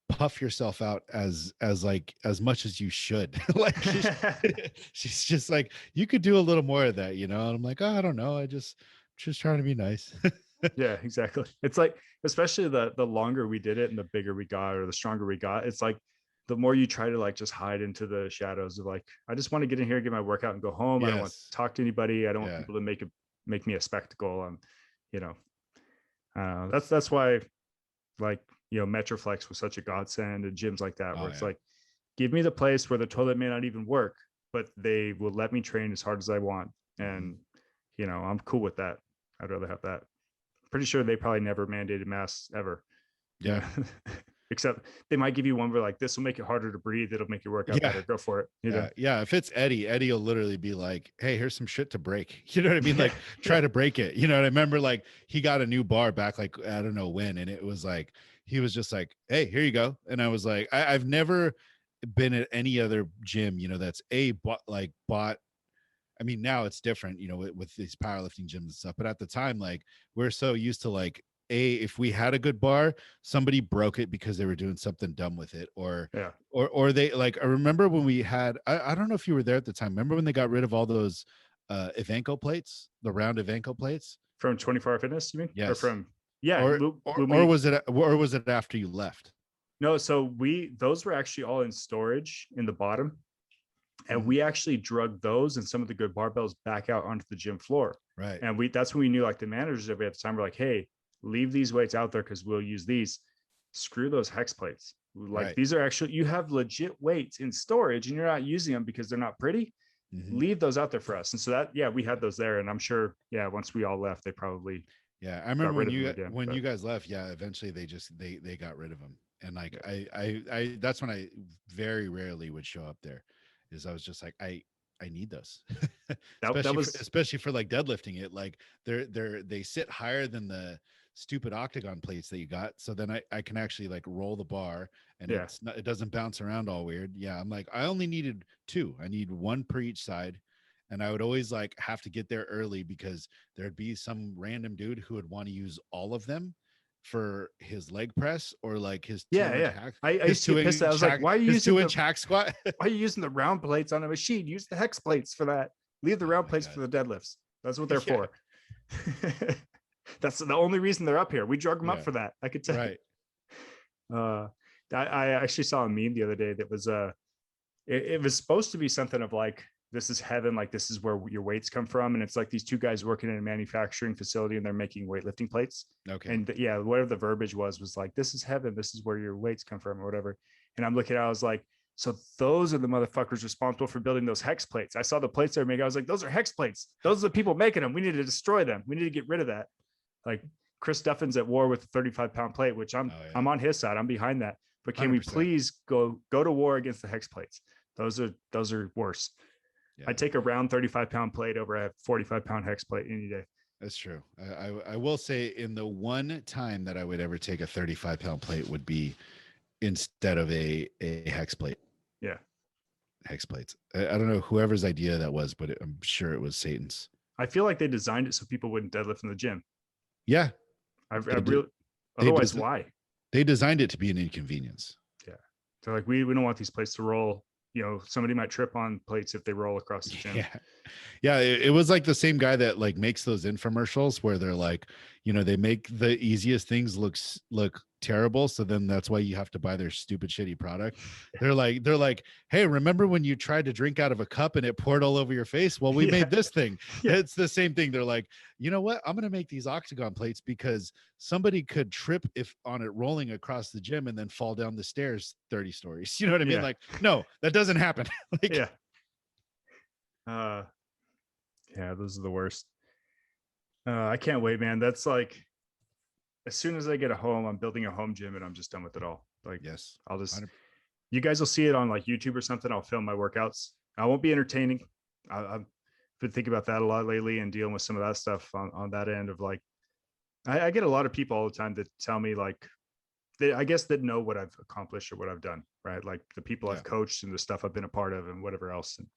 puff yourself out as much as you should. Like she's just like, you could do a little more of that, and I'm like, oh, I don't know. Just trying to be nice. Yeah, exactly. It's like, especially the longer we did it and the bigger we got or the stronger we got, it's like the more you try to like just hide into the shadows of like, I just want to get in here, get my workout and go home. I don't want to talk to anybody. I don't want people to make me a spectacle. That's why like, Metroflex was such a godsend and gyms like that, where it's like, give me the place where the toilet may not even work, but they will let me train as hard as I want. And, I'm cool with that. I'd rather have that. Pretty sure they probably never mandated masks ever. Yeah. Except they might give you one where like, this will make it harder to breathe. It'll make your workout better. Go for it. Yeah. If it's Eddie will literally be like, hey, here's some shit to break. You know what I mean? Like try to break it. I remember like he got a new bar back, like, I don't know when. And it was like, he was just like, hey, here you go. And I was like, I've never been at any other gym, that's bought. I mean, now it's different, with these powerlifting gyms and stuff. But at the time, like we're so used to like, if we had a good bar, somebody broke it because they were doing something dumb with it, or they like, I remember when we had, I don't know if you were there at the time. Remember when they got rid of all those Evenko plates, the round Evenko plates from 24-Hour Fitness? You mean? Yes. Or from, or was it after you left? No. So those were actually all in storage in the bottom. And we actually drug those and some of the good barbells back out onto the gym floor. Right. And that's when we knew, like the managers that we at the time were like, hey, leave these weights out there because we'll use these. Screw those hex plates. Like Right. these are actually, you have legit weights in storage and you're not using them because they're not pretty. Leave those out there for us. And so that, yeah, we had those there. And I'm sure, yeah, once we all left, they probably I remember got rid of them again. when you guys left, eventually they got rid of them. And like I that's when I very rarely would show up there, is I was just like, I need those. that was, especially for like deadlifting it. Like they sit higher than the stupid octagon plates that you got. So then I can actually like roll the bar and yeah, it doesn't bounce around all weird. Yeah. I'm like, I only needed 2. I need 1 per each side. And I would always like have to get there early because there'd be some random dude who would want to use all of them for his leg press or like his 2-inch hack. I used to get pissed. I was like, why are you using 2-inch hack squat? why are you using the round plates on a machine? Use the hex plates for that. Leave the round plates for the deadlifts. That's what they're for. That's the only reason they're up here. We drug them up for that. I could tell. Right. I actually saw a meme the other day that was it was supposed to be something of like, this is heaven, like this is where your weights come from, and it's like these 2 guys working in a manufacturing facility and they're making weightlifting plates. Okay. And yeah, whatever the verbiage was like, this is heaven, this is where your weights come from or whatever. And I'm looking at it, I was like, so those are the motherfuckers responsible for building those hex plates. I saw the plates they're making, I was like, those are hex plates, those are the people making them. We need to destroy them, we need to get rid of that. Like Chris Duffin's at war with a 35-pound plate, which I'm on his side, I'm behind that. But can 100%. We please go to war against the hex plates? Those are worse. Yeah. I take a round 35-pound plate over a 45-pound hex plate any day. That's true. I will say, in the one time that I would ever take a 35-pound plate would be instead of a hex plate. Yeah. Hex plates. I don't know whoever's idea that was, but I'm sure it was Satan's. I feel like they designed it so people wouldn't deadlift in the gym. Yeah. Otherwise, why? They designed it to be an inconvenience. Yeah. They're like, we don't want these plates to roll. You know, somebody might trip on plates if they roll across the gym. Yeah. It was like the same guy that like makes those infomercials where they're like, you know, they make the easiest things look terrible. So then that's why you have to buy their stupid, shitty product. They're like, hey, remember when you tried to drink out of a cup and it poured all over your face? Well, we made this thing. It's the same thing. They're like, you know what? I'm going to make these octagon plates because somebody could trip if on it rolling across the gym and then fall down the stairs 30 stories. You know what I mean? Like, no, that doesn't happen. Like, those are the worst. I can't wait, man. That's like, as soon as I get a home, I'm building a home gym and I'm just done with it all. Like, yes, I'll just, you guys will see it on like YouTube or something. I'll film my workouts. I won't be entertaining. I've been thinking about that a lot lately and dealing with some of that stuff on that end of like, I get a lot of people all the time that tell me like, I guess that know what I've accomplished or what I've done, right? Like the people I've coached and the stuff I've been a part of and whatever else. And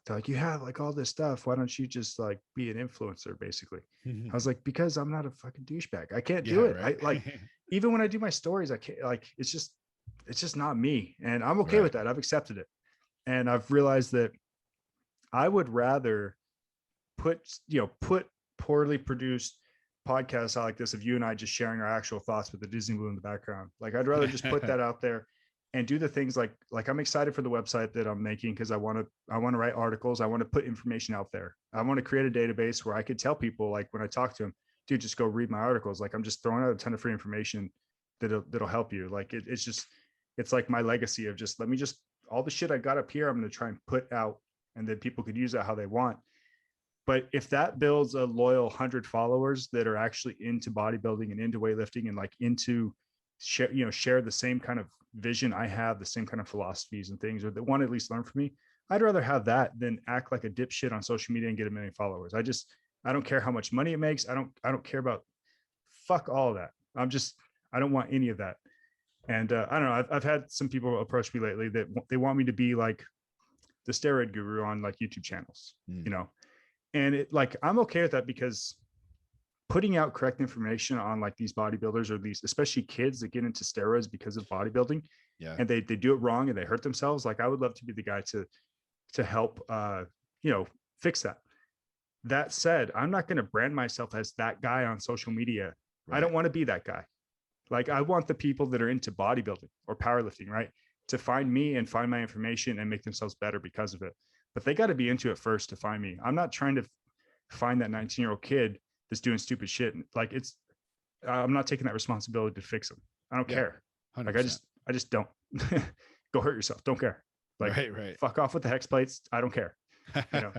they're like, you have like all this stuff. Why don't you just like be an influencer, basically? I was like, because I'm not a fucking douchebag. I can't do it. Right. I like, even when I do my stories, I can't, like, it's just not me. And I'm okay with that. I've accepted it. And I've realized that I would rather put poorly produced podcasts out like this of you and I just sharing our actual thoughts with the Disney blue in the background. Like, I'd rather just put that out there and do the things like I'm excited for the website that I'm making because I want to write articles. I want to put information out there. I want to create a database where I could tell people, like when I talk to them, dude, just go read my articles. Like I'm just throwing out a ton of free information that'll help you. Like it's like my legacy of just, all the shit I got up here, I'm going to try and put out, and then people could use that how they want. But if that builds a loyal 100 followers that are actually into bodybuilding and into weightlifting and like into share the same kind of vision I have, the same kind of philosophies and things, or that want to at least learn from me, I'd rather have that than act like a dipshit on social media and get 1 million followers. I don't care how much money it makes. I don't care about fuck all of that. I don't want any of that. And I don't know. I've had some people approach me lately that they want me to be like the steroid guru on like YouTube channels, and it like, I'm okay with that because putting out correct information on like these bodybuilders or these, especially kids that get into steroids because of bodybuilding and they do it wrong and they hurt themselves. Like I would love to be the guy to help, fix that. That said, I'm not going to brand myself as that guy on social media. Right. I don't want to be that guy. Like I want the people that are into bodybuilding or powerlifting, right, to find me and find my information and make themselves better because of it. But they got to be into it first to find me. I'm not trying to find that 19-year-old kid that's doing stupid shit. Like I'm not taking that responsibility to fix them. I don't care. 100%. Like I just don't. Go hurt yourself. Don't care. Like, Right. fuck off with the hex plates. I don't care. You know.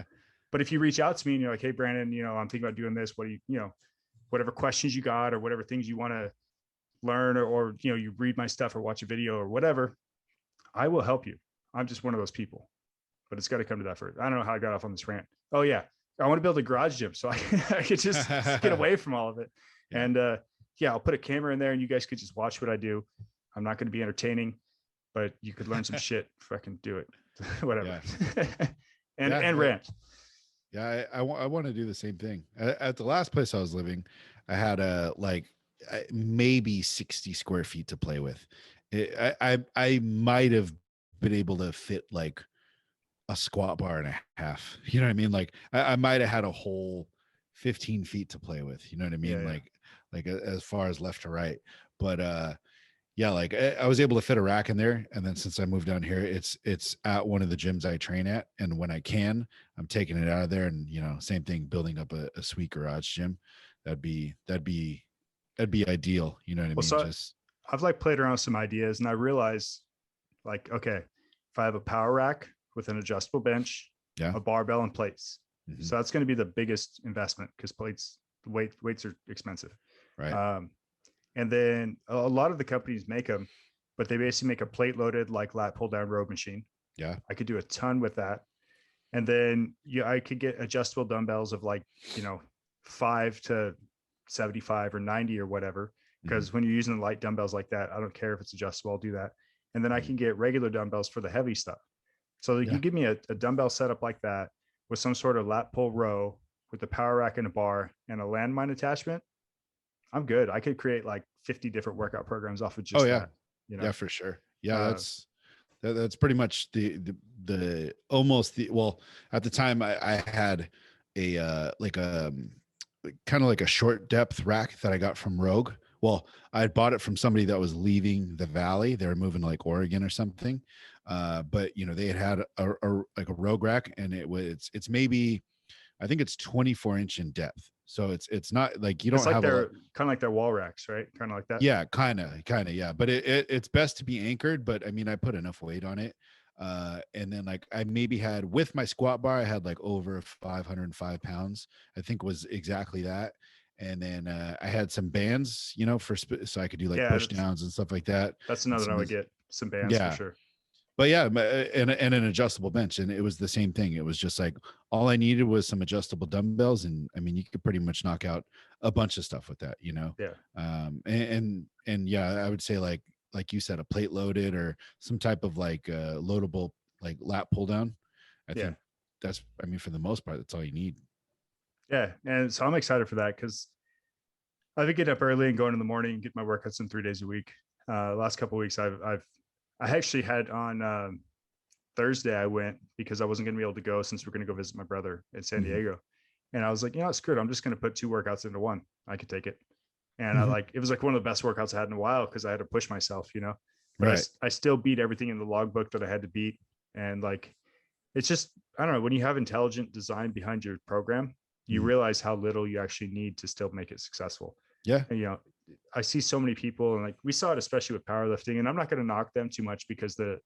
But if you reach out to me and you're like, hey, Brandon, I'm thinking about doing this. What do you, whatever questions you got or whatever things you want to learn, or you read my stuff or watch a video or whatever, I will help you. I'm just one of those people. But it's got to come to that first. I don't know how I got off on this rant. Oh yeah, I want to build a garage gym so I could just get away from all of it. Yeah. And I'll put a camera in there and you guys could just watch what I do. I'm not going to be entertaining, but you could learn some shit if I can do it. Whatever. And rant. Yeah, I want to do the same thing. At the last place I was living, I had maybe 60 square feet to play with. I might have been able to fit like a squat bar and a half. You know what I mean? Like I might have had a whole 15 feet to play with. You know what I mean? Yeah. Like as far as left to right. But like I was able to fit a rack in there. And then since I moved down here, it's at one of the gyms I train at. And when I can, I'm taking it out of there. And same thing, building up a sweet garage gym. That'd be ideal. You know what I mean? So I've like played around with some ideas and I realized like, okay, if I have a power rack with an adjustable bench, a barbell and plates. Mm-hmm. So that's going to be the biggest investment because weights are expensive. Right. And then a lot of the companies make them, but they basically make a plate loaded like lat pull down row machine. Yeah. I could do a ton with that. And then I could get adjustable dumbbells of like, 5 to 75 or 90 or whatever. Because when you're using light dumbbells like that, I don't care if it's adjustable, I'll do that. And then I can get regular dumbbells for the heavy stuff. So you give me a dumbbell setup like that with some sort of lat pull row with a power rack and a bar and a landmine attachment, I'm good. I could create like 50 different workout programs off of just that. Yeah, for sure. Yeah, that's pretty much the almost the, well, at the time I had a kind of like a short depth rack that I got from Rogue. Well, I had bought it from somebody that was leaving the valley. They were moving to like Oregon or something. But they had a like a Rogue rack, and it's maybe, I think it's 24-inch in depth. So it's not like you don't have kind of like their wall racks, right? Kind of like that. Yeah, kind of, yeah. But it's best to be anchored. But I mean, I put enough weight on it. And then like I maybe had with my squat bar, I had like over 505 pounds, I think was exactly that. And then I had some bands, so I could do like push downs and stuff like that. That's another one I would get, some bands for sure. But yeah, and an adjustable bench. And it was the same thing. It was just like, all I needed was some adjustable dumbbells. And I mean, you could pretty much knock out a bunch of stuff with that, Yeah. And yeah, I would say like you said, a plate loaded or some type of like loadable, like lat pull down. I think that's, I mean, for the most part, that's all you need. Yeah. And so I'm excited for that because I've been getting up early and going in the morning and get my workouts in 3 days a week. Last couple of weeks, I actually had on Thursday, I went because I wasn't going to be able to go since we're going to go visit my brother in San Diego. And I was like, screw it. I'm just going to put 2 workouts into one. I could take it. And it was like one of the best workouts I had in a while because I had to push myself, But right. I still beat everything in the logbook that I had to beat. And like, it's just, I don't know, when you have intelligent design behind your program, you realize how little you actually need to still make it successful. Yeah. And, I see so many people, and like we saw it, especially with powerlifting, and I'm not going to knock them too much because the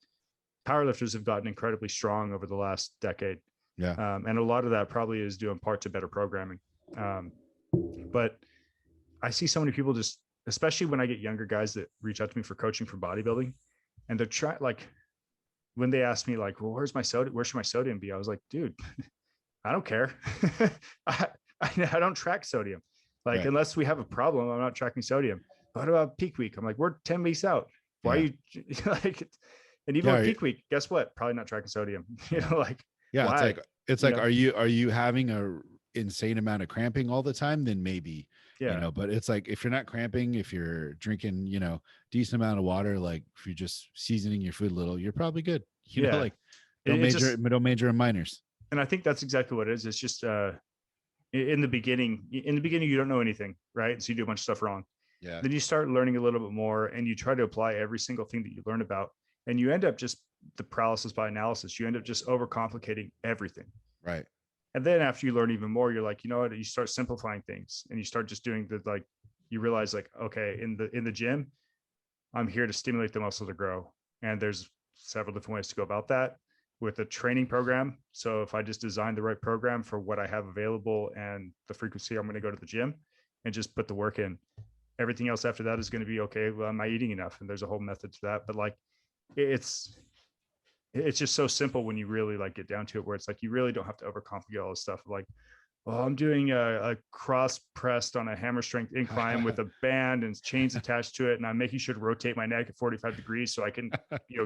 powerlifters have gotten incredibly strong over the last decade. Yeah. And a lot of that probably is due in part to better programming. But I see so many people just, especially when I get younger guys that reach out to me for coaching for bodybuilding, and they're trying, like, when they ask me like, well, where should my sodium be? I was like, dude, I don't care. I don't track sodium. Like, right. Unless we have a problem, I'm not tracking sodium. What about peak week? I'm like, we're 10 weeks out. Why are you like, and even on peak week, guess what? Probably not tracking sodium, why? It's like, are you having a insane amount of cramping all the time? Then maybe, but it's like, if you're not cramping, if you're drinking, decent amount of water, like if you're just seasoning your food a little, you're probably good. Don't major in minors. And I think that's exactly what it is. It's just, in the beginning, you don't know anything, right? So you do a bunch of stuff wrong. Yeah. Then you start learning a little bit more and you try to apply every single thing that you learn about, and you end up just the paralysis by analysis. You end up just overcomplicating everything. Right. And then after you learn even more, you're like, you know what? You start simplifying things and you start just doing you realize like, okay, in the gym, I'm here to stimulate the muscle to grow. And there's several different ways to go about that with a training program. So if I just design the right program for what I have available and the frequency I'm going to go to the gym and just put the work in, everything else after that is going to be okay. Well, am I eating enough? And there's a whole method to that. But like, it's just so simple when you really like get down to it, where it's like you really don't have to overcomplicate all this stuff. Like, well, I'm doing a cross pressed on a hammer strength incline with a band and chains attached to it, and I'm making sure to rotate my neck at 45 degrees so I can,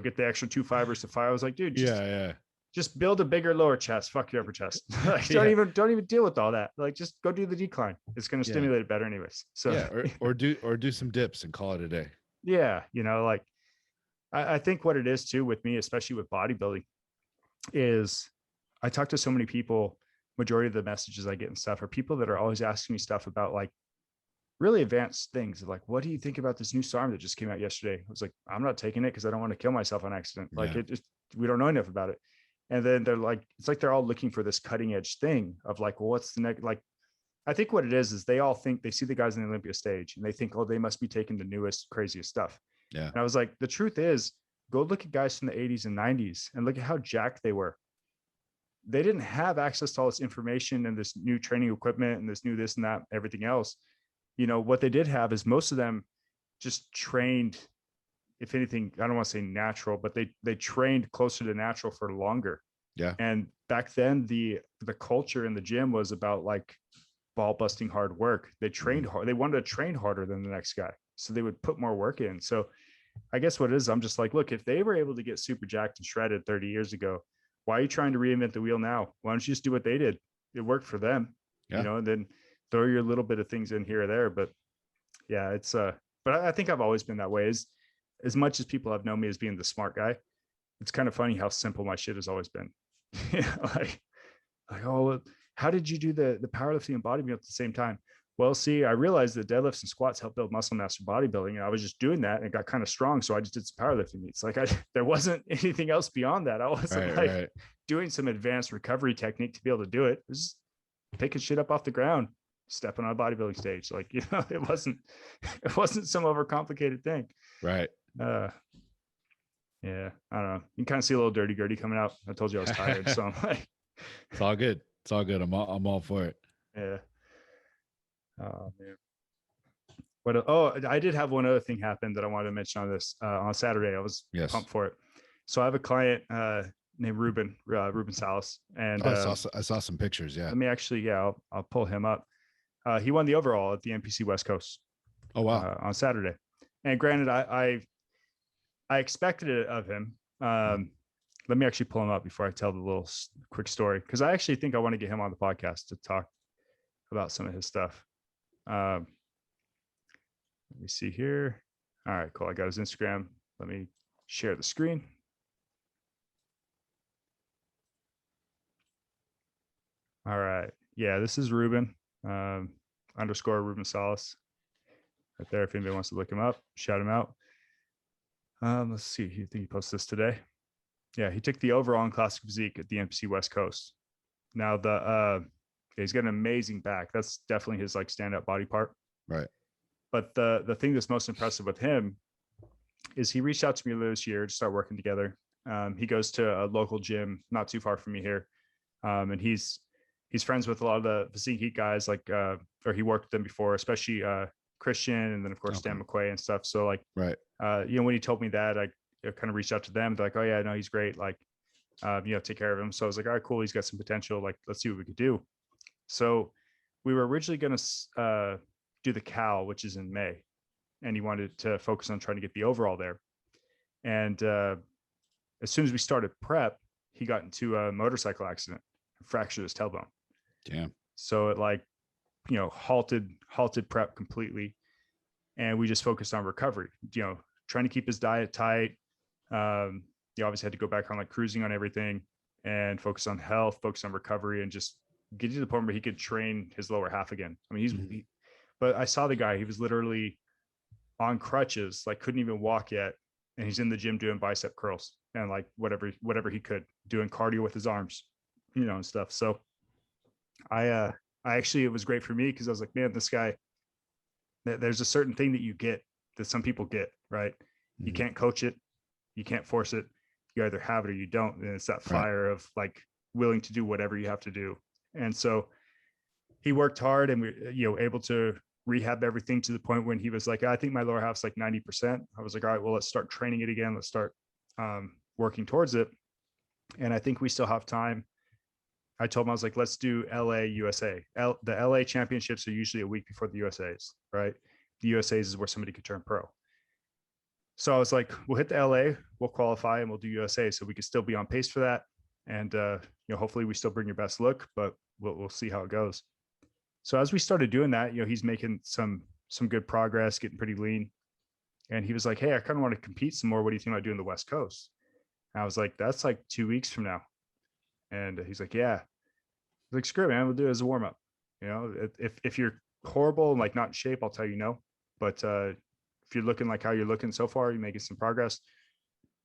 get the extra 2 fibers to fire. I was like, dude, just build a bigger lower chest. Fuck your upper chest. Like, don't even deal with all that. Like, just go do the decline. It's going to stimulate it better, anyways. So or do some dips and call it a day. Yeah, like I think what it is too with me, especially with bodybuilding, is I talk to so many people. Majority of the messages I get and stuff are people that are always asking me stuff about like really advanced things. Like, what do you think about this new SARM that just came out yesterday? I was like, I'm not taking it because I don't want to kill myself on accident. Like we don't know enough about it. And then they're like, it's like they're all looking for this cutting edge thing of like, well, what's the next? Like, I think what it is they all think they see the guys on the Olympia stage and they think, oh, they must be taking the newest, craziest stuff. Yeah. And I was like, the truth is, go look at guys from the 80s and 90s and look at how jacked they were. They didn't have access to all this information and this new training equipment and this and that, everything else. What they did have is most of them just trained, if anything, I don't want to say natural, but they trained closer to natural for longer. Yeah. And back then the culture in the gym was about like ball busting hard work. They trained hard. They wanted to train harder than the next guy. So they would put more work in. So I guess what it is, I'm just like, look, if they were able to get super jacked and shredded 30 years ago, why are you trying to reinvent the wheel now? Why don't you just do what they did? It worked for them, and then throw your little bit of things in here or there. But yeah, it's but I think I've always been that way. As much as people have known me as being the smart guy, it's kind of funny how simple my shit has always been. like, oh, how did you do the powerlifting and bodybuilding at the same time? Well, see, I realized that deadlifts and squats help build muscle mass for bodybuilding. And I was just doing that and it got kind of strong. So I just did some powerlifting meets. Like there wasn't anything else beyond that. I wasn't doing some advanced recovery technique to be able to do it. It was just picking shit up off the ground, stepping on a bodybuilding stage. Like, it wasn't some overcomplicated thing. Right. Yeah, I don't know. You can kind of see a little dirty Gertie coming out. I told you I was tired. So I'm like, it's all good. It's all good. I'm all for it. Yeah. Oh man. I did have one other thing happen that I wanted to mention on this on Saturday. I was pumped for it. So I have a client named Ruben Salas, and I saw some pictures. Yeah. Let me actually, I'll pull him up. He won the overall at the NPC West Coast. Oh wow! On Saturday, and granted, I expected it of him. Let me actually pull him up before I tell the little quick story, because I actually think I want to get him on the podcast to talk about some of his stuff. Let me see here. All right, cool. I got his Instagram. Let me share the screen. All right. Yeah, this is Ruben, underscore Ruben Salas. Right there. If anybody wants to look him up, shout him out. Let's see. I think he posted this today. Yeah, he took the overall in classic physique at the NPC West Coast. Now he's got an amazing back. That's definitely his like standout body part. Right. But the thing that's most impressive with him is he reached out to me this year to start working together. He goes to a local gym not too far from me here. And he's friends with a lot of the physique heat guys, like or he worked with them before, especially Christian, and then of course Stan McQuay and stuff. So like, right. When he told me that, I kind of reached out to them. They're like, oh yeah, no, he's great. Like, take care of him. So I was like, all right, cool. He's got some potential. Like, let's see what we could do. So we were originally going to do the Cal, which is in May, and he wanted to focus on trying to get the overall there. And as soon as we started prep, he got into a motorcycle accident, fractured his tailbone. Damn. So it halted prep completely. And we just focused on recovery, trying to keep his diet tight. He obviously had to go back on like cruising on everything and focus on health, focus on recovery, and just get to the point where he could train his lower half again. I mean, but I saw the guy, he was literally on crutches, like couldn't even walk yet. And he's in the gym doing bicep curls and like whatever he could, doing cardio with his arms, and stuff. So I actually, it was great for me because I was like, man, this guy, there's a certain thing that you get that some people get, right? You can't coach it. You can't force it. You either have it or you don't. And it's that fire of like willing to do whatever you have to do. And so he worked hard, and we, able to rehab everything to the point when he was like, I think my lower half's like 90%. I was like, all right, well, let's start training it again. Let's start working towards it. And I think we still have time. I told him, I was like, let's do LA, USA. The LA championships are usually a week before the USAs, right? The USAs is where somebody could turn pro. So I was like, we'll hit the LA, we'll qualify, and we'll do USA, so we could still be on pace for that. And hopefully we still bring your best look, but we'll see how it goes. So as we started doing that, he's making some good progress, getting pretty lean. And he was like, hey, I kind of want to compete some more. What do you think about doing the West Coast? And I was like, that's like 2 weeks from now. And he's like, yeah. I was like, screw it, man. We'll do it as a warm up. If you're horrible and like not in shape, I'll tell you no. But if you're looking like how you're looking so far, you're making some progress.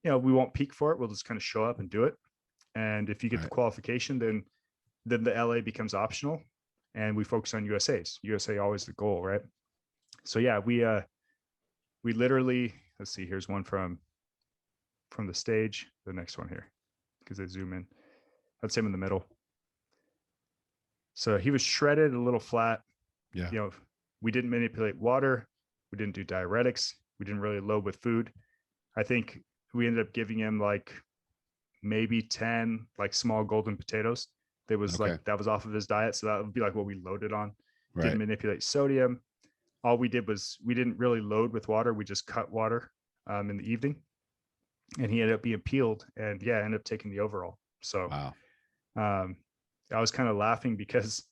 We won't peak for it. We'll just kind of show up and do it. And if you get the qualification, then the LA becomes optional, and we focus on USAs. USA always the goal, right? So yeah, we literally, let's see, here's one from the stage. The next one here, because they zoom in. That's him in the middle. So he was shredded, a little flat. Yeah. We didn't manipulate water. We didn't do diuretics. We didn't really load with food. I think we ended up giving him like maybe 10 like small golden potatoes. That was that was off of his diet. So that would be like what we loaded on. Didn't manipulate sodium. All we did was we didn't really load with water. We just cut water in the evening. And he ended up being peeled, and ended up taking the overall. So I was kind of laughing because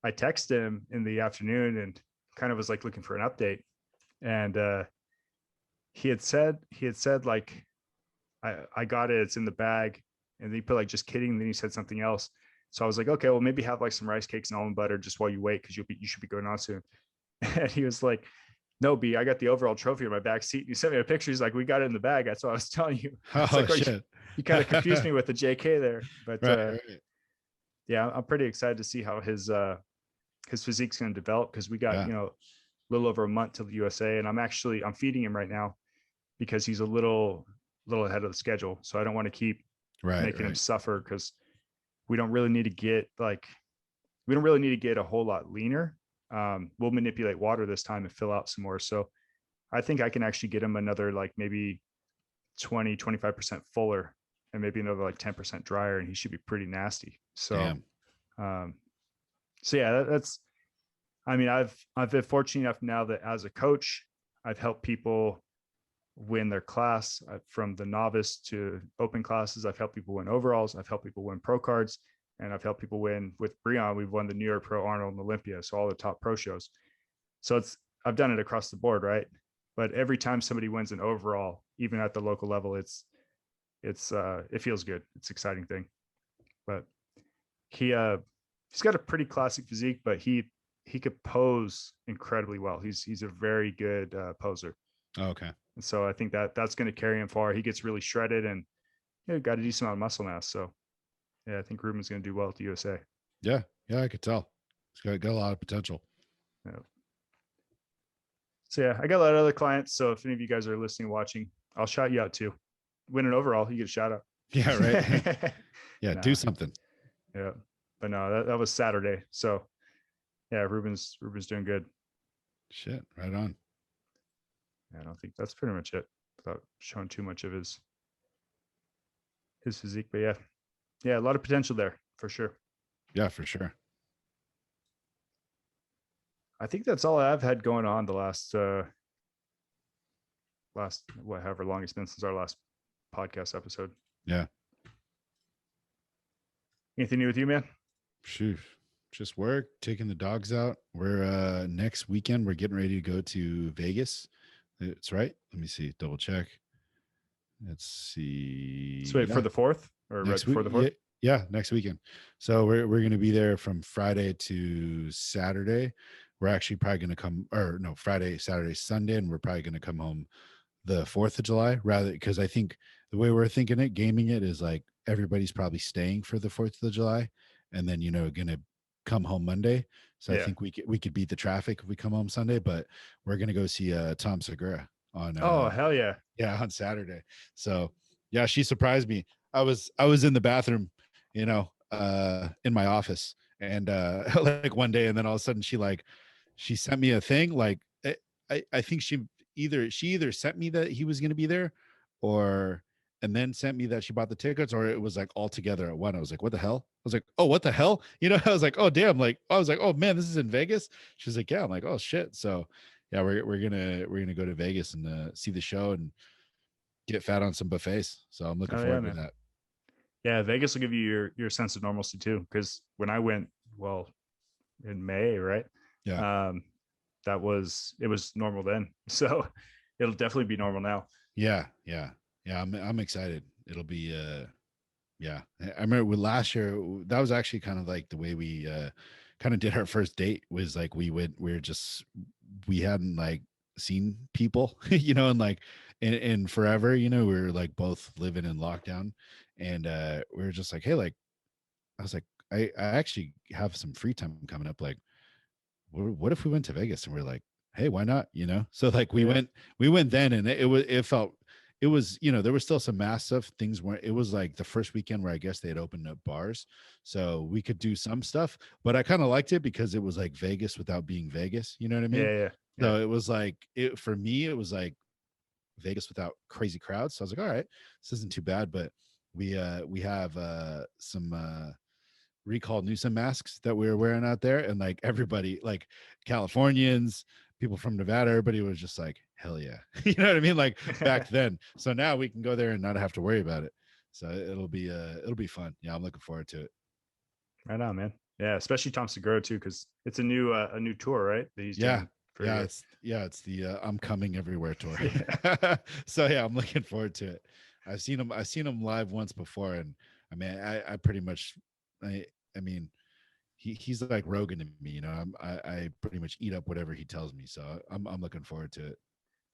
I texted him in the afternoon and kind of was like looking for an update. And he had said like, I got it, it's in the bag. And then he put like, just kidding. And then he said something else. So I was like, okay, well, maybe have like some rice cakes and almond butter just while you wait, because you should be going on soon. And he was like, no, B, I got the overall trophy in my back seat. And he sent me a picture. He's like, we got it in the bag. That's what I was telling you. Oh, shit. You kind of confused me with the JK there. But yeah, I'm pretty excited to see how his physique's going to develop, because we got, a little over a month till the USA. And I'm feeding him right now because he's a little ahead of the schedule. So I don't want to keep making him suffer, because we don't really need to get a whole lot leaner. We'll manipulate water this time and fill out some more. So I think I can actually get him another like maybe 20-25% fuller, and maybe another like 10% drier, and he should be pretty nasty. So so yeah, I've been fortunate enough now that as a coach, I've helped people win their class from the novice to open classes. I've helped people win overalls. I've helped people win pro cards, and I've helped people win with Breon. We've won the New York Pro, Arnold, and Olympia. So all the top pro shows. So I've done it across the board. Right. But every time somebody wins an overall, even at the local level, it feels good. It's an exciting thing. But he's got a pretty classic physique, but he could pose incredibly well. He's a very good poser. Oh, okay. And so I think that's going to carry him far. He gets really shredded, and got a decent amount of muscle mass. So yeah, I think Ruben's going to do well at the USA. Yeah, I could tell. He's got a lot of potential. Yeah. So yeah, I got a lot of other clients. So if any of you guys are listening, watching, I'll shout you out too. Win an overall, you get a shout out. Yeah, right. Yeah, do something. Yeah, but no, that was Saturday. So yeah, Ruben's doing good. Shit, right on. Yeah, I don't think that's pretty much it, without showing too much of his physique. But yeah, a lot of potential there for sure. Yeah, for sure. I think that's all I've had going on the last however long it's been since our last podcast episode. Yeah. Anything new with you, man? Shoot, just work, taking the dogs out. We're next weekend we're getting ready to go to Vegas. It's right. Let me see. Double check. Let's see. So wait, for the 4th or right before the 4th? Yeah, next weekend. So we're going to be there from Friday to Saturday. We're actually probably going to come, or no, Friday, Saturday, Sunday, and we're probably going to come home the 4th of July, rather, because I think the way we're thinking it, gaming it, is like everybody's probably staying for the 4th of July, and then going to come home Monday. So I think we could beat the traffic if we come home Sunday. But we're going to go see Tom Segura. on Oh, hell yeah. on Saturday. So yeah, she surprised me. I was in the bathroom, in my office, and like one day, and then all of a sudden she sent me a thing. Like I think she either sent me that he was going to be there, or and then sent me that she bought the tickets, or it was like all together at one. I was like, what the hell? I was like, oh, what the hell? I was like, oh damn, like I was like, oh man, this is in Vegas. She's like, yeah. I'm like, oh shit. So yeah, we're gonna go to Vegas and see the show and get fat on some buffets. So I'm looking Oh yeah, forward to man. that. Yeah, Vegas will give you your sense of normalcy too. Because when I went, well, in May, right? Yeah. Um, it was normal then. So it'll definitely be normal now. Yeah. Yeah. Yeah. I'm excited. It'll be yeah. I remember with last year, that was actually kind of like the way we kind of did our first date. Was like we hadn't like seen people, and like in forever, we were like both living in lockdown, and we were just like, hey, like I was like, I actually have some free time coming up. Like, what if we went to Vegas? And we're like, hey, why not? So like we Yeah. went then, and it was there was still some mass stuff. Things weren't. It was like the first weekend where I guess they had opened up bars, so we could do some stuff. But I kind of liked it because it was like Vegas without being Vegas. You know what I mean? Yeah. Yeah. Yeah. So it was like for me. It was like Vegas without crazy crowds. So I was like, all right, this isn't too bad. But we have some recall Newsom masks that we were wearing out there, and like everybody, like Californians, people from Nevada, everybody was just like, hell yeah. You know what I mean? Like back then. So now we can go there and not have to worry about it. So it'll be fun. Yeah, I'm looking forward to it. Right on, man. Yeah, especially Tom Segura too, because it's a new tour, right? That he's Yeah. doing for a Yeah, year. it's the I'm coming everywhere tour. Yeah. So yeah, I'm looking forward to it. I've seen him live once before, and I mean I pretty much I mean he's like Rogan to me, I pretty much eat up whatever he tells me. So I'm looking forward to it.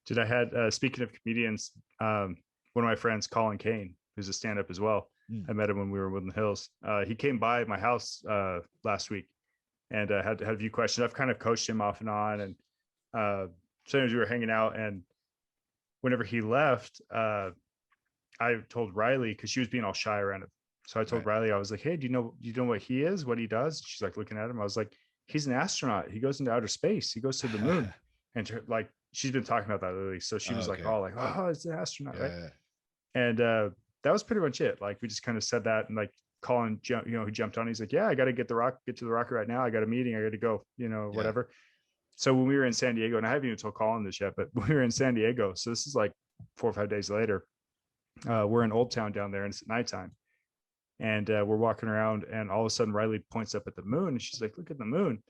Dude, I had speaking of comedians, one of my friends, Colin Kane, who's a stand-up as well. Mm. I met him when we were in Woodland Hills. He came by my house last week and had a few questions. I've kind of coached him off and on, and sometimes we were hanging out. And whenever he left, I told Riley because she was being all shy around him. So I told Right. Riley, I was like, "Hey, do you know what he is? What he does?" She's like looking at him. I was like, "He's an astronaut. He goes into outer space. He goes to the moon." And like she's been talking about that lately. So she Oh, was like, okay. "Oh, like oh, it's an astronaut, right?" Yeah. And that was pretty much it. Like we just kind of said that, and like Colin, he jumped on. He's like, "Yeah, I got to get to the rocket right now. I got a meeting. I got to go. Yeah. Whatever." So when we were in San Diego, and I haven't even told Colin this yet, but when we were in San Diego, so this is like 4 or 5 days later. We're in Old Town down there, and it's nighttime. And we're walking around, and all of a sudden Riley points up at the moon, and she's like, "Look at the moon."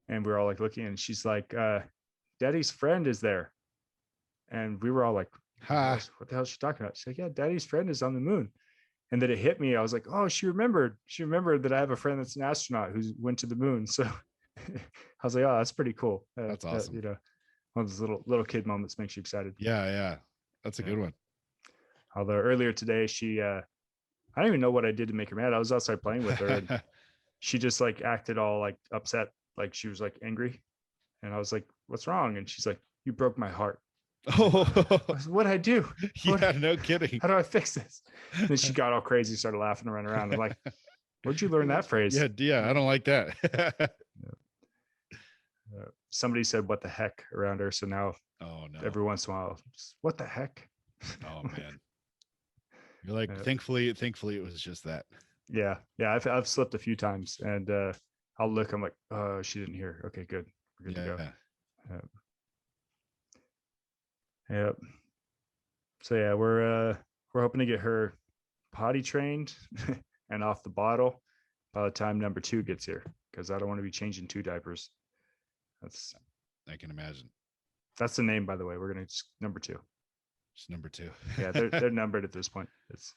And we're all like looking, and she's like, "Daddy's friend is there." And we were all like, Ha. what the hell is she talking about? She's like, "Yeah, Daddy's friend is on the moon." And then it hit me. I was like, "Oh, she remembered that I have a friend that's an astronaut who went to the moon." So I was like, "Oh, that's pretty cool." That's awesome. One of those little kid moments makes you excited. Yeah. That's a good one. Although earlier today, she I don't even know what I did to make her mad. I was outside playing with her, and she just like acted all like upset, like she was like angry. And I was like, "What's wrong?" And she's like, "You broke my heart." Oh, What'd I do? yeah, no kidding. How do I fix this? And then she got all crazy, started laughing and running around. I'm like, "Where'd you learn that phrase?" Yeah, I don't like that. Somebody said "what the heck" around her, so now Oh no. every once in a while, "What the heck?" Oh man. You're like, thankfully it was just that. Yeah. I've slipped a few times, and I'll look. I'm like, "Oh, she didn't hear." Okay, good. We're good to go. Yep. So yeah, we're hoping to get her potty trained and off the bottle by the time number 2 gets here, because I don't want to be changing 2 diapers. I can imagine. That's the name, by the way. We're gonna just number 2. It's number 2. Yeah, they're numbered at this point. It's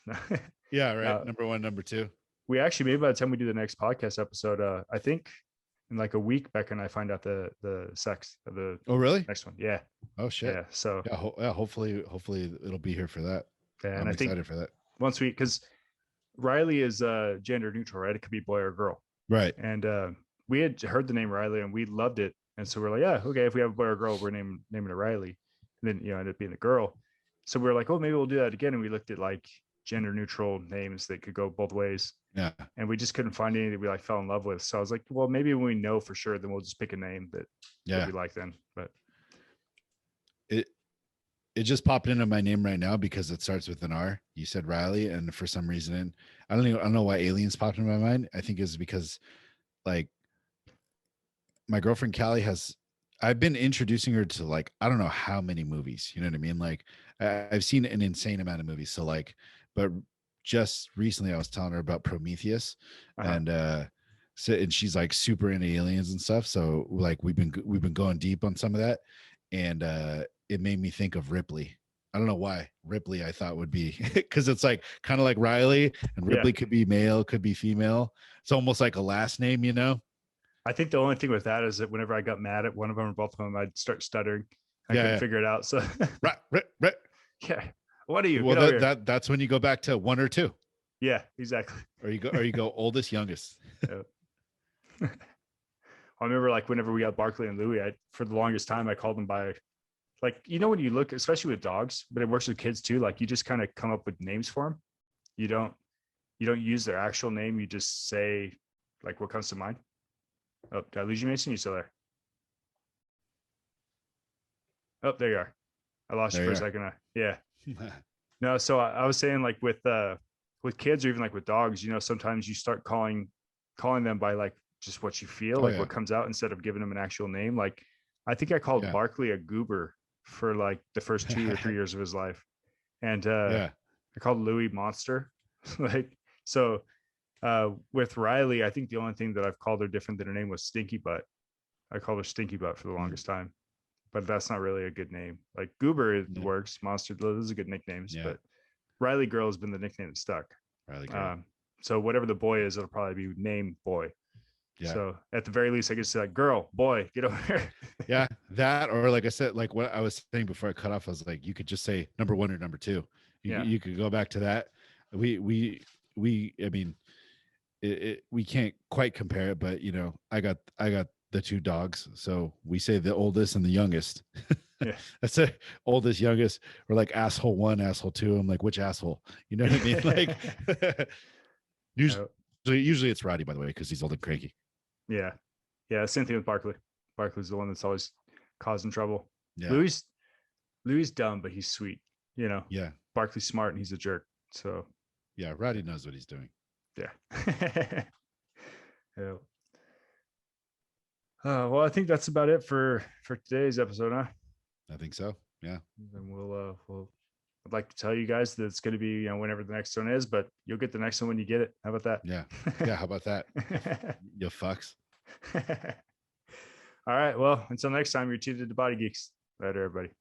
yeah, right. Number 1, number 2. We actually, maybe by the time we do the next podcast episode, I think in like a week, Becca and I find out the sex of the really next one. Yeah. Oh shit. Yeah. So yeah, hopefully it'll be here for that. Yeah, I'm excited for that. Once because Riley is gender neutral, right? It could be boy or girl. Right. And we had heard the name Riley and we loved it. And so we're like, yeah, okay, if we have a boy or girl, we're naming it Riley. then ended up being a girl. So we were like, oh, maybe we'll do that again. And we looked at like gender neutral names that could go both ways. Yeah. And we just couldn't find any that we like fell in love with. So I was like, well, maybe when we know for sure, then we'll just pick a name that we like then. But it just popped into my name right now because it starts with an R. You said Riley, and for some reason, I don't know why aliens popped into my mind. I think it's because like my girlfriend Callie I've been introducing her to like I don't know how many movies. You know what I mean? Like I've seen an insane amount of movies. So like, but just recently I was telling her about Prometheus, and and she's like super into aliens and stuff. So like we've been going deep on some of that, and it made me think of Ripley. I don't know why Ripley I thought would be because it's like kind of like Riley, and Ripley could be male, could be female. It's almost like a last name, you know. I think the only thing with that is that whenever I got mad at one of them or both of them, I'd start stuttering. I couldn't figure it out. So right. Yeah. What are you? Well, that's when you go back to one or two. Yeah, exactly. Or you go oldest, youngest. I remember like whenever we got Barkley and Louie, for the longest time I called them by like, when you look, especially with dogs, but it works with kids too. Like you just kind of come up with names for them. You don't use their actual name. You just say like what comes to mind. Oh, did I lose you, Mason? You still there? Oh, there you are. I lost you for a second. Yeah. No, so I was saying like with kids or even like with dogs, sometimes you start calling them by like just what you feel, what comes out instead of giving them an actual name. Like I think I called Barkley a goober for like the first 2 or 3 years of his life. And I called Louie Monster. Like, so with Riley, I think the only thing that I've called her different than her name was Stinky Butt. I called her Stinky Butt for the longest time, but that's not really a good name. Like Goober works, Monster, those are good nicknames, but Riley Girl has been the nickname that stuck. Riley Girl. So whatever the boy is, it'll probably be named Boy. Yeah. So at the very least, I could say like, girl, boy, get over here. Yeah, that, or like I said, like what I was saying before I cut off, I was like, you could just say number one or number two. You could go back to that. I mean, we can't quite compare it, but I got the two dogs, so we say the oldest and the youngest. Yeah. That's the oldest, youngest. We're like asshole one, asshole two. I'm like, which asshole? You know what I mean? Like usually it's Roddy, by the way, because he's old and cranky. Yeah. Same thing with Barkley. Barkley's the one that's always causing trouble. Yeah. Louis dumb, but he's sweet. Yeah. Barkley's smart and he's a jerk. So yeah, Roddy knows what he's doing. Yeah. Yeah. Well, I think that's about it for today's episode, huh? I think so. Yeah. And I'd like to tell you guys that it's going to be, whenever the next one is, but you'll get the next one when you get it. How about that? Yeah. Yeah. How about that? You fucks. All right. Well, until next time, you're tuned to Body Geeks. Later, everybody.